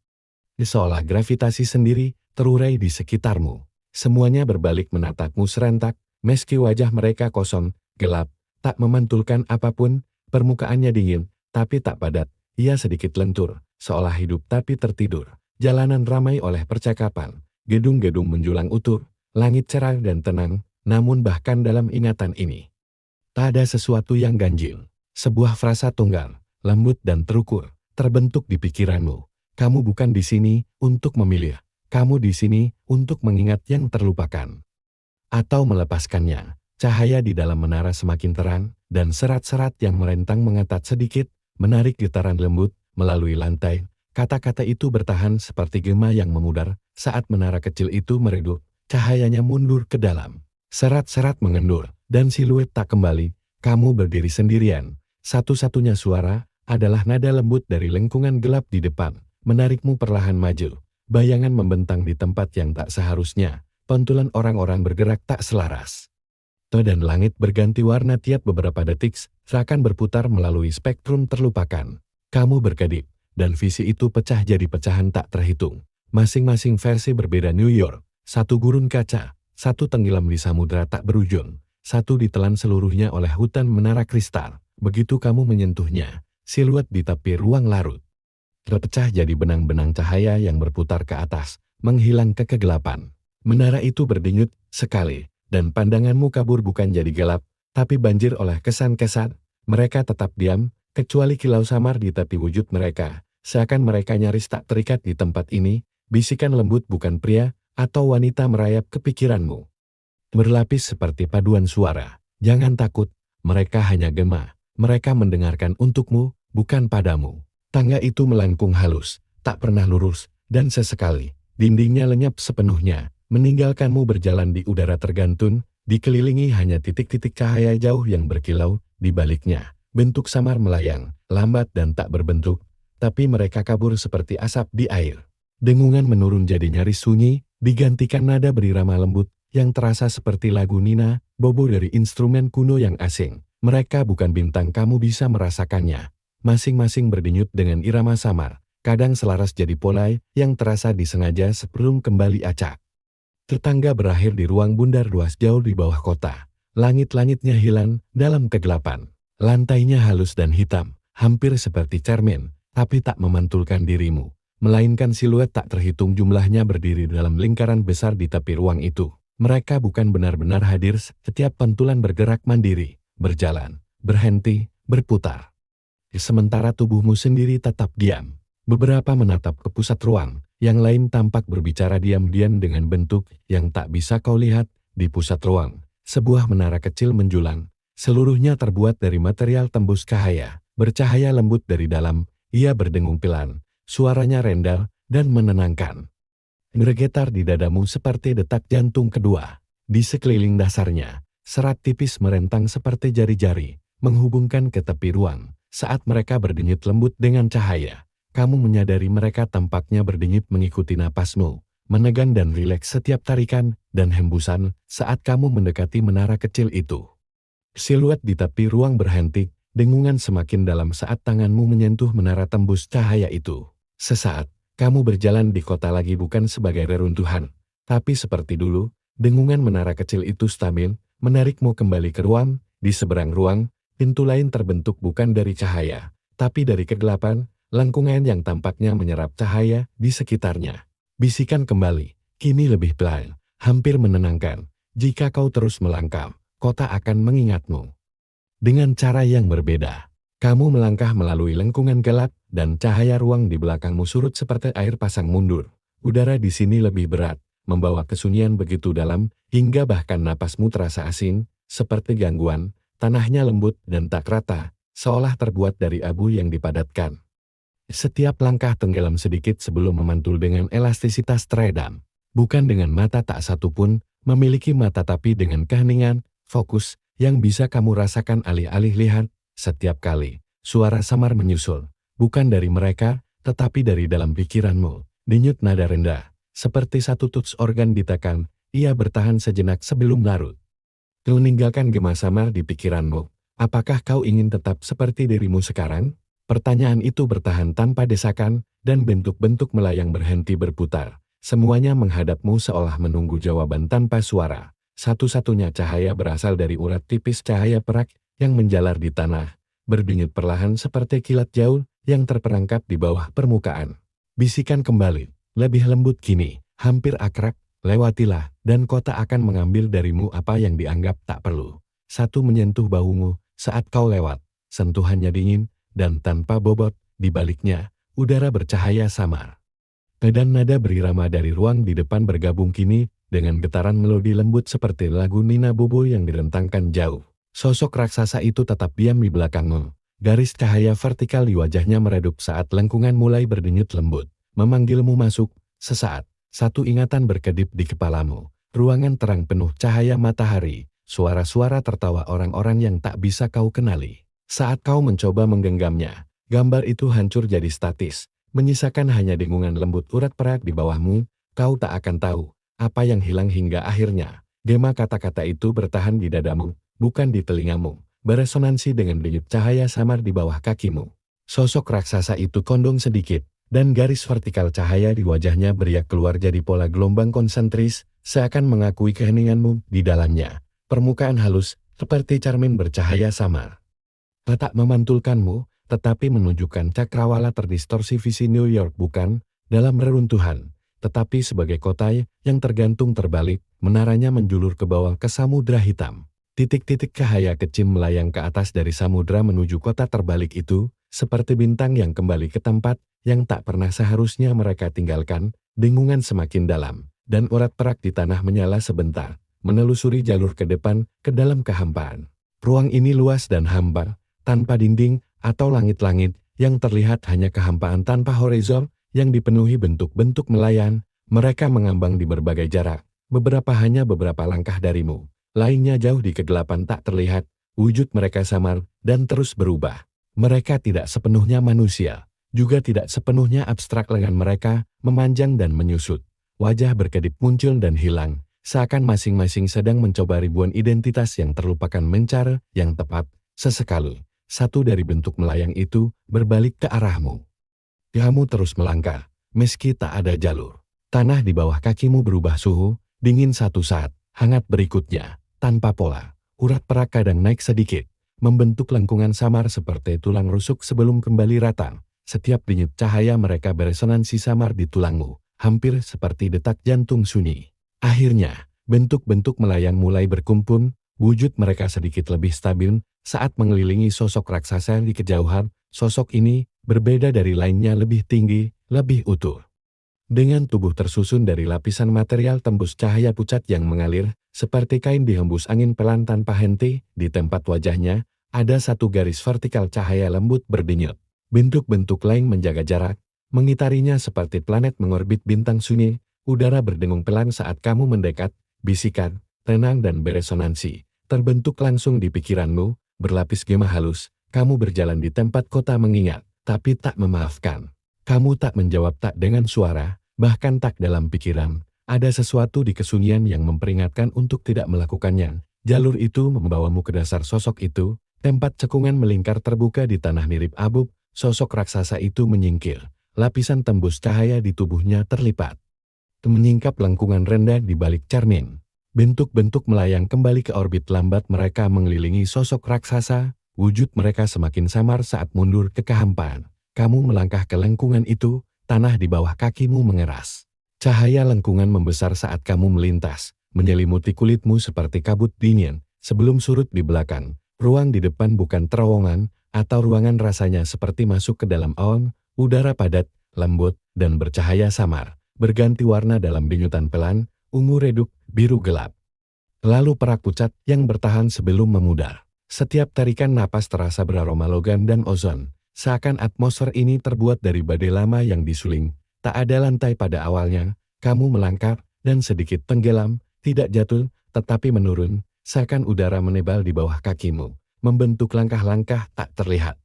Seolah gravitasi sendiri terurai di sekitarmu. Semuanya berbalik menatapmu serentak, meski wajah mereka kosong, gelap, tak memantulkan apapun, permukaannya dingin, tapi tak padat. Ia sedikit lentur, seolah hidup tapi tertidur. Jalanan ramai oleh percakapan. Gedung-gedung menjulang utuh, langit cerah dan tenang, namun bahkan dalam ingatan ini, tak ada sesuatu yang ganjil. Sebuah frasa tunggal, lembut dan terukur, terbentuk di pikiranmu. Kamu bukan di sini untuk memilih. Kamu di sini untuk mengingat yang terlupakan. Atau melepaskannya. Cahaya di dalam menara semakin terang, dan serat-serat yang merentang mengetat sedikit, menarik getaran lembut melalui lantai. Kata-kata itu bertahan seperti gema yang memudar. Saat menara kecil itu meredup, cahayanya mundur ke dalam. Serat-serat mengendur, dan siluet tak kembali. Kamu berdiri sendirian. Satu-satunya suara adalah nada lembut dari lengkungan gelap di depan, menarikmu perlahan maju. Bayangan membentang di tempat yang tak seharusnya. Pantulan orang-orang bergerak tak selaras. Dan langit berganti warna tiap beberapa detik, seakan berputar melalui spektrum terlupakan. Kamu berkedip, dan visi itu pecah jadi pecahan tak terhitung. Masing-masing versi berbeda. New York, satu gurun kaca, satu tenggelam di samudera tak berujung, satu ditelan seluruhnya oleh hutan menara kristal. Begitu kamu menyentuhnya, siluet di tepi ruang larut terpecah jadi benang-benang cahaya yang berputar ke atas, menghilang ke kegelapan. Menara itu berdenyut sekali, dan pandanganmu kabur bukan jadi gelap, tapi banjir oleh kesan-kesan. Mereka tetap diam, kecuali kilau samar di tepi wujud mereka. Seakan mereka nyaris tak terikat di tempat ini. Bisikan lembut bukan pria atau wanita merayap ke pikiranmu. Berlapis seperti paduan suara. Jangan takut, mereka hanya gema. Mereka mendengarkan untukmu, bukan padamu. Tangga itu melengkung halus, tak pernah lurus, dan sesekali, dindingnya lenyap sepenuhnya, meninggalkanmu berjalan di udara tergantun, dikelilingi hanya titik-titik cahaya jauh yang berkilau, di baliknya, bentuk samar melayang, lambat dan tak berbentuk, tapi mereka kabur seperti asap di air. Dengungan menurun jadi nyaris sunyi, digantikan nada berirama lembut, yang terasa seperti lagu Nina Bobo dari instrumen kuno yang asing. Mereka bukan bintang, kamu bisa merasakannya. Masing-masing berdenyut dengan irama samar, kadang selaras jadi polai yang terasa disengaja sebelum kembali acak. Tetangga berakhir di ruang bundar luas jauh di bawah kota. Langit-langitnya hilang dalam kegelapan. Lantainya halus dan hitam, hampir seperti cermin, tapi tak memantulkan dirimu. Melainkan siluet tak terhitung jumlahnya berdiri dalam lingkaran besar di tepi ruang itu. Mereka bukan benar-benar hadir, setiap pantulan bergerak mandiri, berjalan, berhenti, berputar. Sementara tubuhmu sendiri tetap diam. Beberapa menatap ke pusat ruang, yang lain tampak berbicara diam-diam dengan bentuk yang tak bisa kau lihat. Di pusat ruang, sebuah menara kecil menjulang. Seluruhnya terbuat dari material tembus cahaya, bercahaya lembut dari dalam. Ia berdengung pelan, suaranya rendah dan menenangkan. Bergetar di dadamu seperti detak jantung kedua. Di sekeliling dasarnya, serat tipis merentang seperti jari-jari, menghubungkan ke tepi ruang. Saat mereka berdenyut lembut dengan cahaya, kamu menyadari mereka tampaknya berdenyut mengikuti napasmu, menegang dan rileks setiap tarikan dan hembusan saat kamu mendekati menara kecil itu. Siluet di tepi ruang berhenti, dengungan semakin dalam saat tanganmu menyentuh menara tembus cahaya itu. Sesaat, kamu berjalan di kota lagi bukan sebagai reruntuhan, tapi seperti dulu, dengungan menara kecil itu stabil, menarikmu kembali ke ruang. Di seberang ruang, pintu lain terbentuk bukan dari cahaya, tapi dari kegelapan, lengkungan yang tampaknya menyerap cahaya di sekitarnya. Bisikan kembali, kini lebih pelan, hampir menenangkan. Jika kau terus melangkah, kota akan mengingatmu. Dengan cara yang berbeda, kamu melangkah melalui lengkungan gelap, dan cahaya ruang di belakangmu surut seperti air pasang mundur. Udara di sini lebih berat, membawa kesunyian begitu dalam, hingga bahkan napasmu terasa asing, seperti gangguan. Tanahnya lembut dan tak rata, seolah terbuat dari abu yang dipadatkan. Setiap langkah tenggelam sedikit sebelum memantul dengan elastisitas teredam. Bukan dengan mata tak satu pun, memiliki mata tapi dengan keheningan, fokus, yang bisa kamu rasakan alih-alih lihat. Setiap kali, suara samar menyusul. Bukan dari mereka, tetapi dari dalam pikiranmu. Denyut nada rendah, seperti satu tuts organ ditekan, ia bertahan sejenak sebelum larut. Meninggalkan gema samar di pikiranmu. Apakah kau ingin tetap seperti dirimu sekarang? Pertanyaan itu bertahan tanpa desakan, dan bentuk-bentuk melayang berhenti berputar. Semuanya menghadapmu seolah menunggu jawaban tanpa suara. Satu-satunya cahaya berasal dari urat tipis cahaya perak yang menjalar di tanah. berdenyut perlahan seperti kilat jauh yang terperangkap di bawah permukaan. Bisikan kembali, lebih lembut kini, hampir akrab, lewatilah, dan kota akan mengambil darimu apa yang dianggap tak perlu. Satu menyentuh bahumu saat kau lewat, sentuhannya dingin, dan tanpa bobot, di baliknya, udara bercahaya samar. Dan nada berirama dari ruang di depan bergabung kini dengan getaran melodi lembut seperti lagu Nina Bobo yang direntangkan jauh. Sosok raksasa itu tetap diam di belakangmu. Garis cahaya vertikal di wajahnya meredup saat lengkungan mulai berdenyut lembut. Memanggilmu masuk, sesaat, satu ingatan berkedip di kepalamu. Ruangan terang penuh cahaya matahari, suara-suara tertawa orang-orang yang tak bisa kau kenali. Saat kau mencoba menggenggamnya, gambar itu hancur jadi statis. Menyisakan hanya dengungan lembut urat-perak di bawahmu, kau tak akan tahu apa yang hilang hingga akhirnya. Gema kata-kata itu bertahan di dadamu, bukan di telingamu, beresonansi dengan denyut cahaya samar di bawah kakimu. Sosok raksasa itu kondong sedikit, dan garis vertikal cahaya di wajahnya beriak keluar jadi pola gelombang konsentris, seakan mengakui keheninganmu di dalamnya. Permukaan halus, seperti cermin bercahaya samar. Tak memantulkanmu, tetapi menunjukkan cakrawala terdistorsi visi New York bukan dalam reruntuhan, tetapi sebagai kota yang tergantung terbalik, menaranya menjulur ke bawah ke samudra hitam. Titik-titik cahaya kecil melayang ke atas dari samudra menuju kota terbalik itu, seperti bintang yang kembali ke tempat yang tak pernah seharusnya mereka tinggalkan. Dengungan semakin dalam, dan urat-perak di tanah menyala sebentar, menelusuri jalur ke depan, ke dalam kehampaan. Ruang ini luas dan hambar, tanpa dinding atau langit-langit, yang terlihat hanya kehampaan tanpa horizon, yang dipenuhi bentuk-bentuk melayan. Mereka mengambang di berbagai jarak, beberapa hanya beberapa langkah darimu, lainnya jauh di kegelapan tak terlihat. Wujud mereka samar, dan terus berubah. Mereka tidak sepenuhnya manusia, juga tidak sepenuhnya abstrak. Lengan mereka memanjang dan menyusut. Wajah berkedip muncul dan hilang, seakan masing-masing sedang mencoba ribuan identitas yang terlupakan mencar yang tepat. Sesekali, satu dari bentuk melayang itu berbalik ke arahmu. Kamu terus melangkah, meski tak ada jalur. Tanah di bawah kakimu berubah suhu, dingin satu saat, hangat berikutnya, tanpa pola. Urat-perak kadang naik sedikit, membentuk lengkungan samar seperti tulang rusuk sebelum kembali rata. Setiap denyut cahaya mereka beresonansi samar di tulangmu, hampir seperti detak jantung sunyi. Akhirnya, bentuk-bentuk melayang mulai berkumpul, wujud mereka sedikit lebih stabil saat mengelilingi sosok raksasa di kejauhan. Sosok ini berbeda dari lainnya, lebih tinggi, lebih utuh. Dengan tubuh tersusun dari lapisan material tembus cahaya pucat yang mengalir, seperti kain dihembus angin pelan tanpa henti. Di tempat wajahnya, ada satu garis vertikal cahaya lembut berdenyut. Bentuk-bentuk lain menjaga jarak, mengitarinya seperti planet mengorbit bintang sunyi. Udara berdengung pelan saat kamu mendekat, bisikan, tenang dan beresonansi, terbentuk langsung di pikiranmu, berlapis gema halus. Kamu berjalan di tempat kota mengingat, tapi tak memaafkan. Kamu tak menjawab, tak dengan suara, bahkan tak dalam pikiran. Ada sesuatu di kesunyian yang memperingatkan untuk tidak melakukannya. Jalur itu membawamu ke dasar sosok itu, tempat cekungan melingkar terbuka di tanah nirip abu. Sosok raksasa itu menyingkir, lapisan tembus cahaya di tubuhnya terlipat. Menyingkap lengkungan rendah di balik cermin. Bentuk-bentuk melayang kembali ke orbit lambat. Mereka mengelilingi sosok raksasa. Wujud mereka semakin samar saat mundur ke kehampaan. Kamu melangkah ke lengkungan itu, tanah di bawah kakimu mengeras. Cahaya lengkungan membesar saat kamu melintas, menyelimuti kulitmu seperti kabut dingin. Sebelum surut di belakang, ruang di depan bukan terowongan atau ruangan, rasanya seperti masuk ke dalam awan. Udara padat, lembut, dan bercahaya samar, berganti warna dalam denyutan pelan, ungu redup, biru gelap. Lalu perak pucat yang bertahan sebelum memudar. Setiap tarikan napas terasa beraroma logam dan ozon, seakan atmosfer ini terbuat dari badai lama yang disuling. Tak ada lantai pada awalnya, kamu melangkah, dan sedikit tenggelam, tidak jatuh, tetapi menurun, seakan udara menebal di bawah kakimu, membentuk langkah-langkah tak terlihat.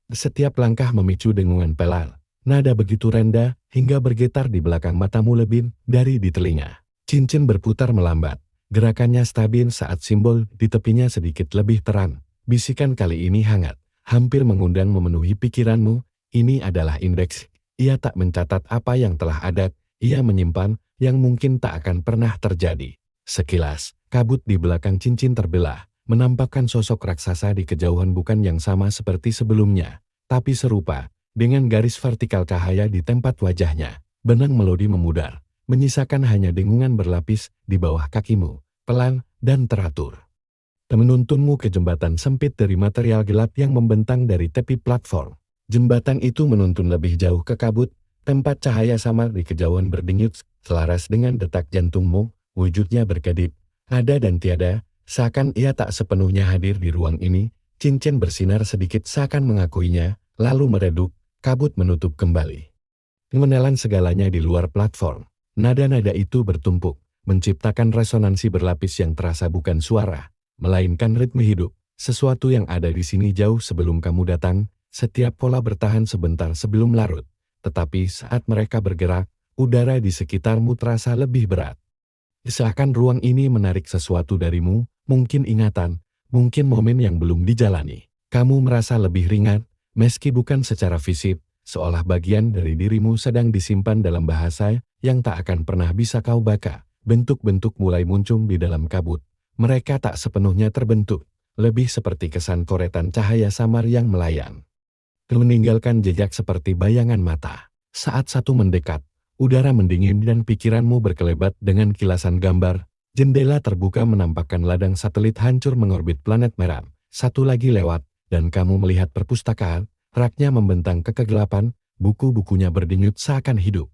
Setiap langkah memicu dengungan pelan, nada begitu rendah, hingga bergetar di belakang matamu lebih dari di telinga. Cincin berputar melambat. Gerakannya stabil saat simbol di tepinya sedikit lebih terang. Bisikan kali ini hangat, hampir mengundang memenuhi pikiranmu. Ini adalah indeks. Ia tak mencatat apa yang telah ada, ia menyimpan yang mungkin tak akan pernah terjadi. Sekilas, kabut di belakang cincin terbelah, menampakkan sosok raksasa di kejauhan bukan yang sama seperti sebelumnya, tapi serupa, dengan garis vertikal cahaya di tempat wajahnya. Benang melodi memudar, menyisakan hanya dengungan berlapis di bawah kakimu, pelan dan teratur. Menuntunmu ke jembatan sempit dari material gelap yang membentang dari tepi platform. Jembatan itu menuntun lebih jauh ke kabut, tempat cahaya samar di kejauhan berdenyut, selaras dengan detak jantungmu, wujudnya berkedip, ada dan tiada, seakan ia tak sepenuhnya hadir di ruang ini. Cincin bersinar sedikit seakan mengakuinya, lalu meredup, kabut menutup kembali. Menelan segalanya di luar platform. Nada-nada itu bertumpuk, menciptakan resonansi berlapis yang terasa bukan suara, melainkan ritme hidup, sesuatu yang ada di sini jauh sebelum kamu datang. Setiap pola bertahan sebentar sebelum larut, tetapi saat mereka bergerak, udara di sekitarmu terasa lebih berat. Seakan ruang ini menarik sesuatu darimu, mungkin ingatan, mungkin momen yang belum dijalani. Kamu merasa lebih ringan, meski bukan secara fisik, seolah bagian dari dirimu sedang disimpan dalam bahasa yang tak akan pernah bisa kau baca. Bentuk-bentuk mulai muncul di dalam kabut. Mereka tak sepenuhnya terbentuk, lebih seperti kesan koretan cahaya samar yang melayang. Meninggalkan jejak seperti bayangan mata. Saat satu mendekat, udara mendingin dan pikiranmu berkelebat dengan kilasan gambar. Jendela terbuka menampakkan ladang satelit hancur mengorbit planet merah. Satu lagi lewat, dan kamu melihat perpustakaan, raknya membentang ke kegelapan, buku-bukunya berdenyut seakan hidup.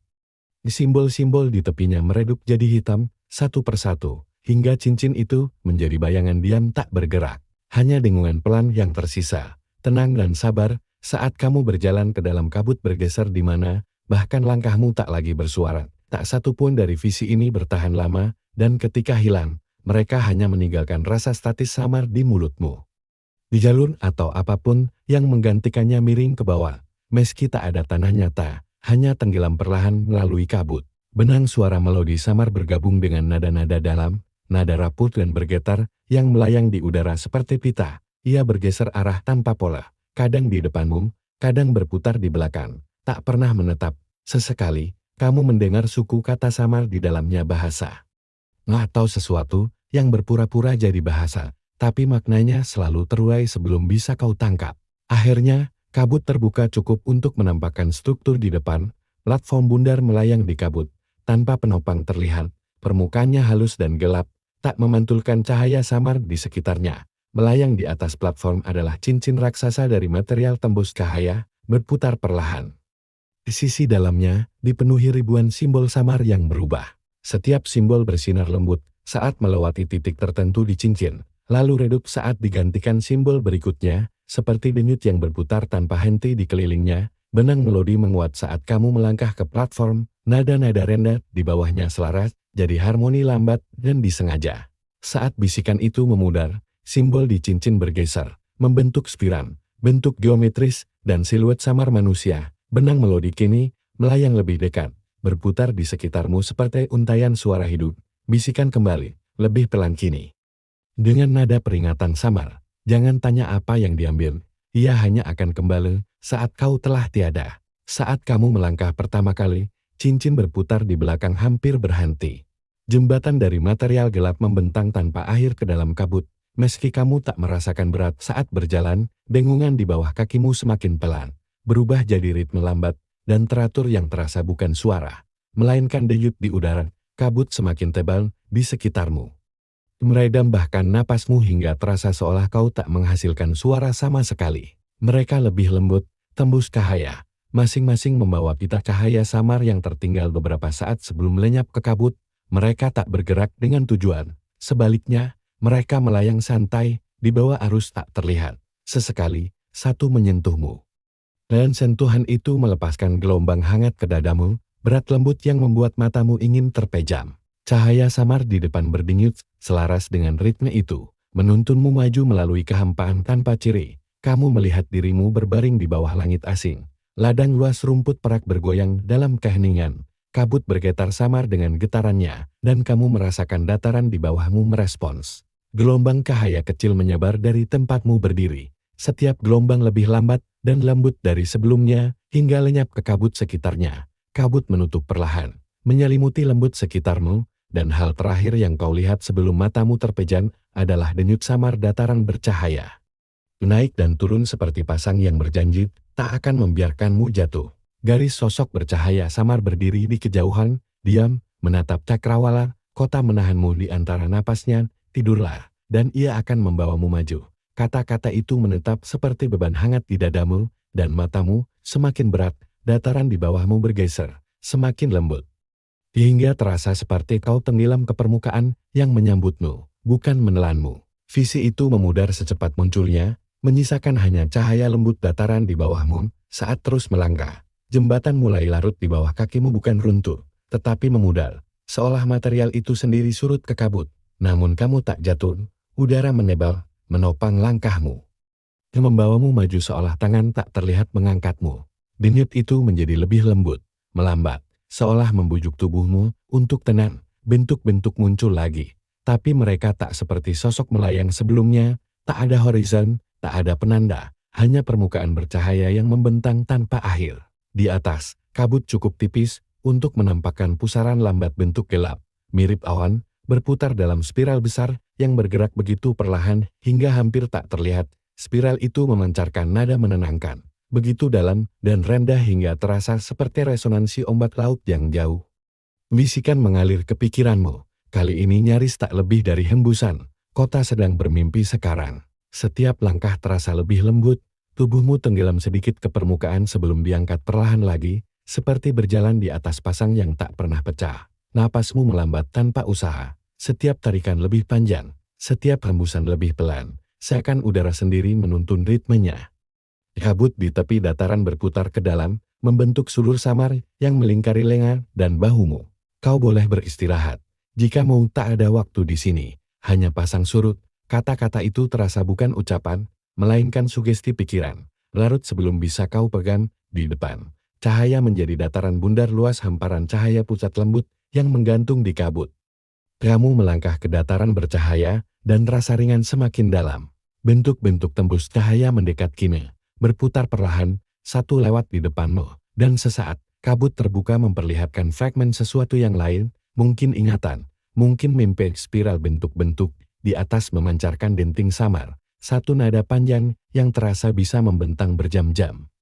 Simbol-simbol di tepinya meredup jadi hitam, satu persatu, hingga cincin itu menjadi bayangan diam tak bergerak. Hanya dengungan pelan yang tersisa, tenang dan sabar. Saat kamu berjalan ke dalam kabut bergeser di mana, bahkan langkahmu tak lagi bersuara, tak satu pun dari visi ini bertahan lama, dan ketika hilang, mereka hanya meninggalkan rasa statis samar di mulutmu. Di jalur atau apapun yang menggantikannya miring ke bawah, meski tak ada tanah nyata, hanya tenggelam perlahan melalui kabut. Benang suara melodi samar bergabung dengan nada-nada dalam, nada rapuh dan bergetar, yang melayang di udara seperti pita. Ia bergeser arah tanpa pola. Kadang di depanmu, kadang berputar di belakang, tak pernah menetap. Sesekali, kamu mendengar suku kata samar di dalamnya bahasa. Atau sesuatu yang berpura-pura jadi bahasa, tapi maknanya selalu terurai sebelum bisa kau tangkap. Akhirnya, kabut terbuka cukup untuk menampakkan struktur di depan. Platform bundar melayang di kabut, tanpa penopang terlihat. Permukaannya halus dan gelap, tak memantulkan cahaya samar di sekitarnya. Melayang di atas platform adalah cincin raksasa dari material tembus cahaya, berputar perlahan. Di sisi dalamnya, dipenuhi ribuan simbol samar yang berubah. Setiap simbol bersinar lembut saat melewati titik tertentu di cincin, lalu redup saat digantikan simbol berikutnya, seperti denyut yang berputar tanpa henti di kelilingnya. Benang melodi menguat saat kamu melangkah ke platform, nada-nada rendah di bawahnya selaras, jadi harmoni lambat dan disengaja. Saat bisikan itu memudar, simbol di cincin bergeser, membentuk spiral, bentuk geometris, dan siluet samar manusia. Benang melodi kini melayang lebih dekat, berputar di sekitarmu seperti untaian suara hidup. Bisikan kembali, lebih pelan kini. Dengan nada peringatan samar, jangan tanya apa yang diambil, ia hanya akan kembali saat kau telah tiada. Saat kamu melangkah pertama kali, cincin berputar di belakang hampir berhenti. Jembatan dari material gelap membentang tanpa akhir ke dalam kabut. Meski kamu tak merasakan berat saat berjalan, dengungan di bawah kakimu semakin pelan, berubah jadi ritme lambat dan teratur yang terasa bukan suara, melainkan denyut di udara. Kabut semakin tebal di sekitarmu, meredam bahkan napasmu hingga terasa seolah kau tak menghasilkan suara sama sekali. Mereka lebih lembut, tembus cahaya, masing-masing membawa pita cahaya samar yang tertinggal beberapa saat sebelum lenyap ke kabut. Mereka tak bergerak dengan tujuan, sebaliknya, mereka melayang santai, di bawah arus tak terlihat. Sesekali, satu menyentuhmu. Dan sentuhan itu melepaskan gelombang hangat ke dadamu, berat lembut yang membuat matamu ingin terpejam. Cahaya samar di depan berdenyut, selaras dengan ritme itu, menuntunmu maju melalui kehampaan tanpa ciri. Kamu melihat dirimu berbaring di bawah langit asing. Ladang luas rumput perak bergoyang dalam keheningan. Kabut bergetar samar dengan getarannya, dan kamu merasakan dataran di bawahmu merespons. Gelombang cahaya kecil menyebar dari tempatmu berdiri. Setiap gelombang lebih lambat dan lembut dari sebelumnya, hingga lenyap ke kabut sekitarnya. Kabut menutup perlahan, menyelimuti lembut sekitarmu, dan hal terakhir yang kau lihat sebelum matamu terpejam adalah denyut samar dataran bercahaya. Naik dan turun seperti pasang yang berjanji tak akan membiarkanmu jatuh. Garis sosok bercahaya samar berdiri di kejauhan, diam, menatap cakrawala, kota menahanmu di antara napasnya, tidurlah, dan ia akan membawamu maju. Kata-kata itu menetap seperti beban hangat di dadamu, dan matamu semakin berat, dataran di bawahmu bergeser, semakin lembut. Hingga terasa seperti kau tenggelam ke permukaan yang menyambutmu, bukan menelanmu. Visi itu memudar secepat munculnya, menyisakan hanya cahaya lembut dataran di bawahmu saat terus melangkah. Jembatan mulai larut di bawah kakimu bukan runtuh, tetapi memudar, seolah material itu sendiri surut ke kabut. Namun kamu tak jatuh, udara menebal, menopang langkahmu. Membawamu maju seolah tangan tak terlihat mengangkatmu. Denyut itu menjadi lebih lembut, melambat, seolah membujuk tubuhmu untuk tenang. Bentuk-bentuk muncul lagi, tapi mereka tak seperti sosok melayang sebelumnya, tak ada horizon, tak ada penanda, hanya permukaan bercahaya yang membentang tanpa akhir. Di atas, kabut cukup tipis untuk menampakkan pusaran lambat bentuk gelap, mirip awan, berputar dalam spiral besar yang bergerak begitu perlahan hingga hampir tak terlihat. Spiral itu memancarkan nada menenangkan, begitu dalam dan rendah hingga terasa seperti resonansi ombak laut yang jauh. Bisikan mengalir ke pikiranmu, kali ini nyaris tak lebih dari hembusan. Kota sedang bermimpi sekarang. Setiap langkah terasa lebih lembut, tubuhmu tenggelam sedikit ke permukaan sebelum diangkat perlahan lagi, seperti berjalan di atas pasang yang tak pernah pecah. Napasmu melambat tanpa usaha, setiap tarikan lebih panjang, setiap hembusan lebih pelan. Seakan udara sendiri menuntun ritmenya. Kabut di tepi dataran berputar ke dalam, membentuk sulur samar yang melingkari lengan dan bahumu. Kau boleh beristirahat. Jika mau tak ada waktu di sini, hanya pasang surut. Kata-kata itu terasa bukan ucapan, melainkan sugesti pikiran. Larut sebelum bisa kau pegang, di depan. Cahaya menjadi dataran bundar luas hamparan cahaya pusat lembut yang menggantung di kabut. Kamu melangkah ke dataran bercahaya, dan rasa ringan semakin dalam. Bentuk-bentuk tembus cahaya mendekat kini, berputar perlahan, satu lewat di depanmu, dan sesaat, kabut terbuka memperlihatkan fragmen sesuatu yang lain, mungkin ingatan, mungkin mimpi. Spiral bentuk-bentuk, di atas memancarkan denting samar, satu nada panjang yang terasa bisa membentang berjam-jam.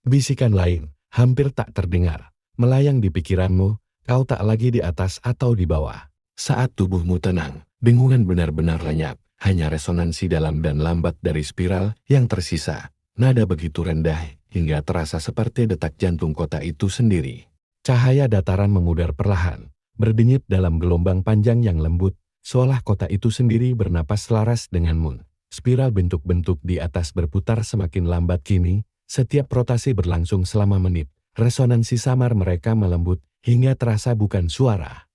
Bisikan lain, hampir tak terdengar, melayang di pikiranmu, kau tak lagi di atas atau di bawah. Saat tubuhmu tenang, dengungan benar-benar lenyap. Hanya resonansi dalam dan lambat dari spiral yang tersisa. Nada begitu rendah hingga terasa seperti detak jantung kota itu sendiri. Cahaya dataran memudar perlahan, berdenyut dalam gelombang panjang yang lembut, seolah kota itu sendiri bernapas selaras denganmu. Spiral bentuk-bentuk di atas berputar semakin lambat kini, setiap rotasi berlangsung selama menit. Resonansi samar mereka melembut hingga terasa bukan suara,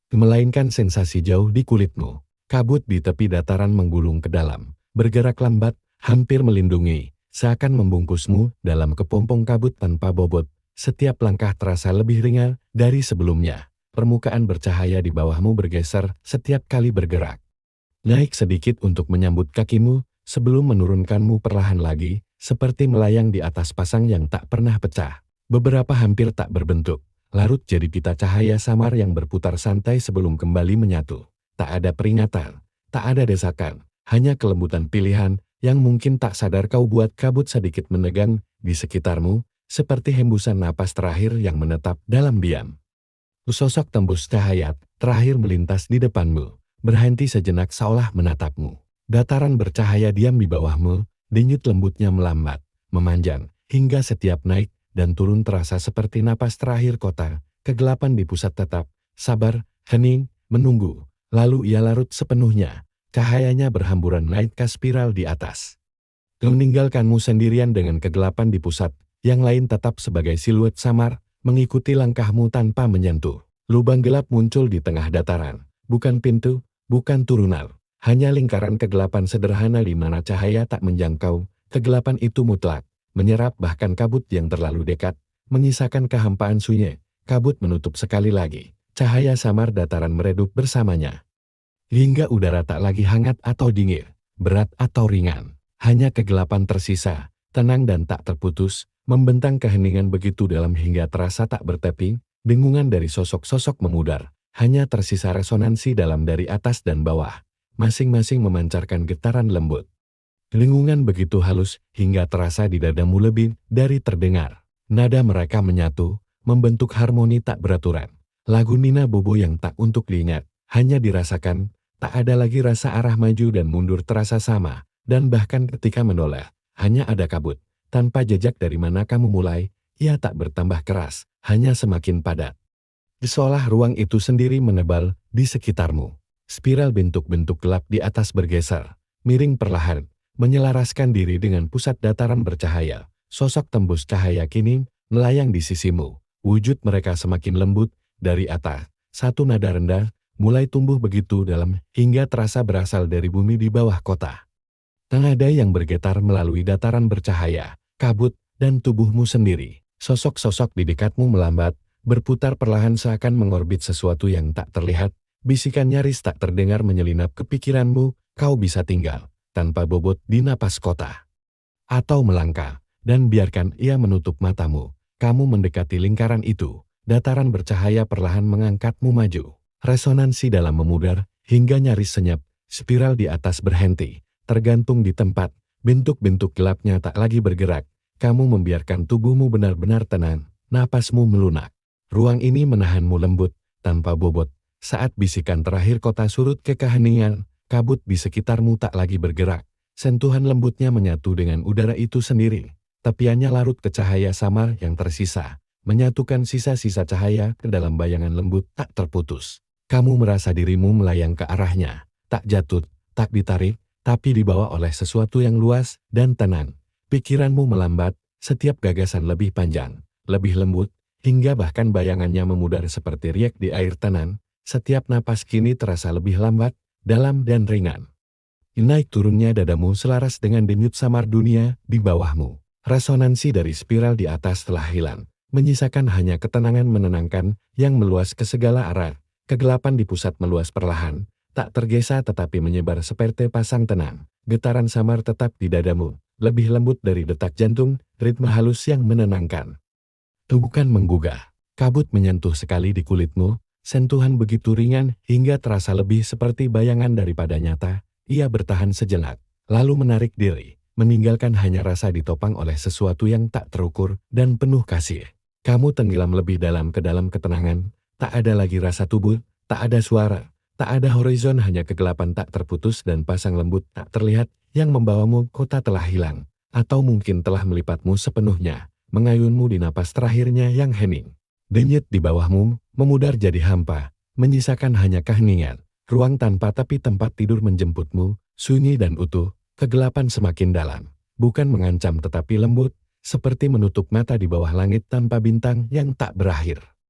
melainkan sensasi jauh di kulitmu. Kabut di tepi dataran menggulung ke dalam, bergerak lambat, hampir melindungi, seakan membungkusmu dalam kepompong kabut tanpa bobot. Setiap langkah terasa lebih ringan dari sebelumnya. Permukaan bercahaya di bawahmu bergeser setiap kali bergerak. Naik sedikit untuk menyambut kakimu, sebelum menurunkanmu perlahan lagi, seperti melayang di atas pasang yang tak pernah pecah. Beberapa hampir tak berbentuk, larut jadi pita cahaya samar yang berputar santai sebelum kembali menyatu. Tak ada peringatan, tak ada desakan, hanya kelembutan pilihan yang mungkin tak sadar kau buat kabut sedikit menegang di sekitarmu, seperti hembusan napas terakhir yang menetap dalam diam. Sosok tembus cahaya terakhir melintas di depanmu, berhenti sejenak seolah menatapmu. Dataran bercahaya diam di bawahmu, denyut lembutnya melambat, memanjang, hingga setiap naik dan turun terasa seperti napas terakhir kota. Kegelapan di pusat tetap, sabar, hening, menunggu. Lalu ia larut sepenuhnya, cahayanya berhamburan naik ke spiral di atas. Meninggalkanmu sendirian dengan kegelapan di pusat, yang lain tetap sebagai siluet samar, mengikuti langkahmu tanpa menyentuh. Lubang gelap muncul di tengah dataran, bukan pintu, bukan turunan, hanya lingkaran kegelapan sederhana di mana cahaya tak menjangkau. Kegelapan itu mutlak, menyerap bahkan kabut yang terlalu dekat, menyisakan kehampaan sunyi. Kabut menutup sekali lagi. Cahaya samar dataran meredup bersamanya. Hingga udara tak lagi hangat atau dingin, berat atau ringan. Hanya kegelapan tersisa, tenang dan tak terputus, membentang keheningan begitu dalam hingga terasa tak bertepi. Dengungan dari sosok-sosok memudar, hanya tersisa resonansi dalam dari atas dan bawah, masing-masing memancarkan getaran lembut. Dengungan begitu halus hingga terasa di dadamu lebih dari terdengar. Nada mereka menyatu, membentuk harmoni tak beraturan. Lagu Nina Bobo yang tak untuk diingat, hanya dirasakan, tak ada lagi rasa arah maju dan mundur terasa sama, dan bahkan ketika menoleh, hanya ada kabut. Tanpa jejak dari mana kamu mulai, ia tak bertambah keras, hanya semakin padat. Seolah ruang itu sendiri menebal di sekitarmu. Spiral bentuk-bentuk gelap di atas bergeser, miring perlahan, menyelaraskan diri dengan pusat dataran bercahaya. Sosok tembus cahaya kini melayang di sisimu. Wujud mereka semakin lembut dari atas. Satu nada rendah mulai tumbuh begitu dalam hingga terasa berasal dari bumi di bawah kota. Nada yang bergetar melalui dataran bercahaya, kabut, dan tubuhmu sendiri. Sosok-sosok di dekatmu melambat, berputar perlahan seakan mengorbit sesuatu yang tak terlihat. Bisikan nyaris tak terdengar menyelinap ke pikiranmu, kau bisa tinggal tanpa bobot di napas kota. Atau melangkah, dan biarkan ia menutup matamu. Kamu mendekati lingkaran itu. Dataran bercahaya perlahan mengangkatmu maju. Resonansi dalam memudar, hingga nyaris senyap. Spiral di atas berhenti, tergantung di tempat. Bentuk-bentuk gelapnya tak lagi bergerak. Kamu membiarkan tubuhmu benar-benar tenang. Napasmu melunak. Ruang ini menahanmu lembut, tanpa bobot. Saat bisikan terakhir kota surut ke keheningan, kabut di sekitarmu tak lagi bergerak. Sentuhan lembutnya menyatu dengan udara itu sendiri. Tepiannya larut ke cahaya samar yang tersisa, menyatukan sisa-sisa cahaya ke dalam bayangan lembut tak terputus. Kamu merasa dirimu melayang ke arahnya, tak jatuh, tak ditarik, tapi dibawa oleh sesuatu yang luas dan tenang. Pikiranmu melambat, setiap gagasan lebih panjang, lebih lembut, hingga bahkan bayangannya memudar seperti riak di air tenang. Setiap napas kini terasa lebih lambat, dalam dan ringan. Naik turunnya dadamu selaras dengan denyut samar dunia di bawahmu. Resonansi dari spiral di atas telah hilang, menyisakan hanya ketenangan menenangkan yang meluas ke segala arah. Kegelapan di pusat meluas perlahan, tak tergesa tetapi menyebar seperti pasang tenang. Getaran samar tetap di dadamu, lebih lembut dari detak jantung, ritme halus yang menenangkan. Bukan menggugah, kabut menyentuh sekali di kulitmu, sentuhan begitu ringan hingga terasa lebih seperti bayangan daripada nyata. Ia bertahan sejenak, lalu menarik diri, meninggalkan hanya rasa ditopang oleh sesuatu yang tak terukur dan penuh kasih. Kamu tenggelam lebih dalam ke dalam ketenangan, tak ada lagi rasa tubuh, tak ada suara, tak ada horizon, hanya kegelapan tak terputus dan pasang lembut tak terlihat yang membawamu. Kota telah hilang, atau mungkin telah melipatmu sepenuhnya, mengayunmu di napas terakhirnya yang hening. Denyut di bawahmu memudar jadi hampa, menyisakan hanya keheningan. Ruang tanpa tapi tempat tidur menjemputmu, sunyi dan utuh. Kegelapan semakin dalam, bukan mengancam tetapi lembut, seperti menutup mata di bawah langit tanpa bintang yang tak berakhir.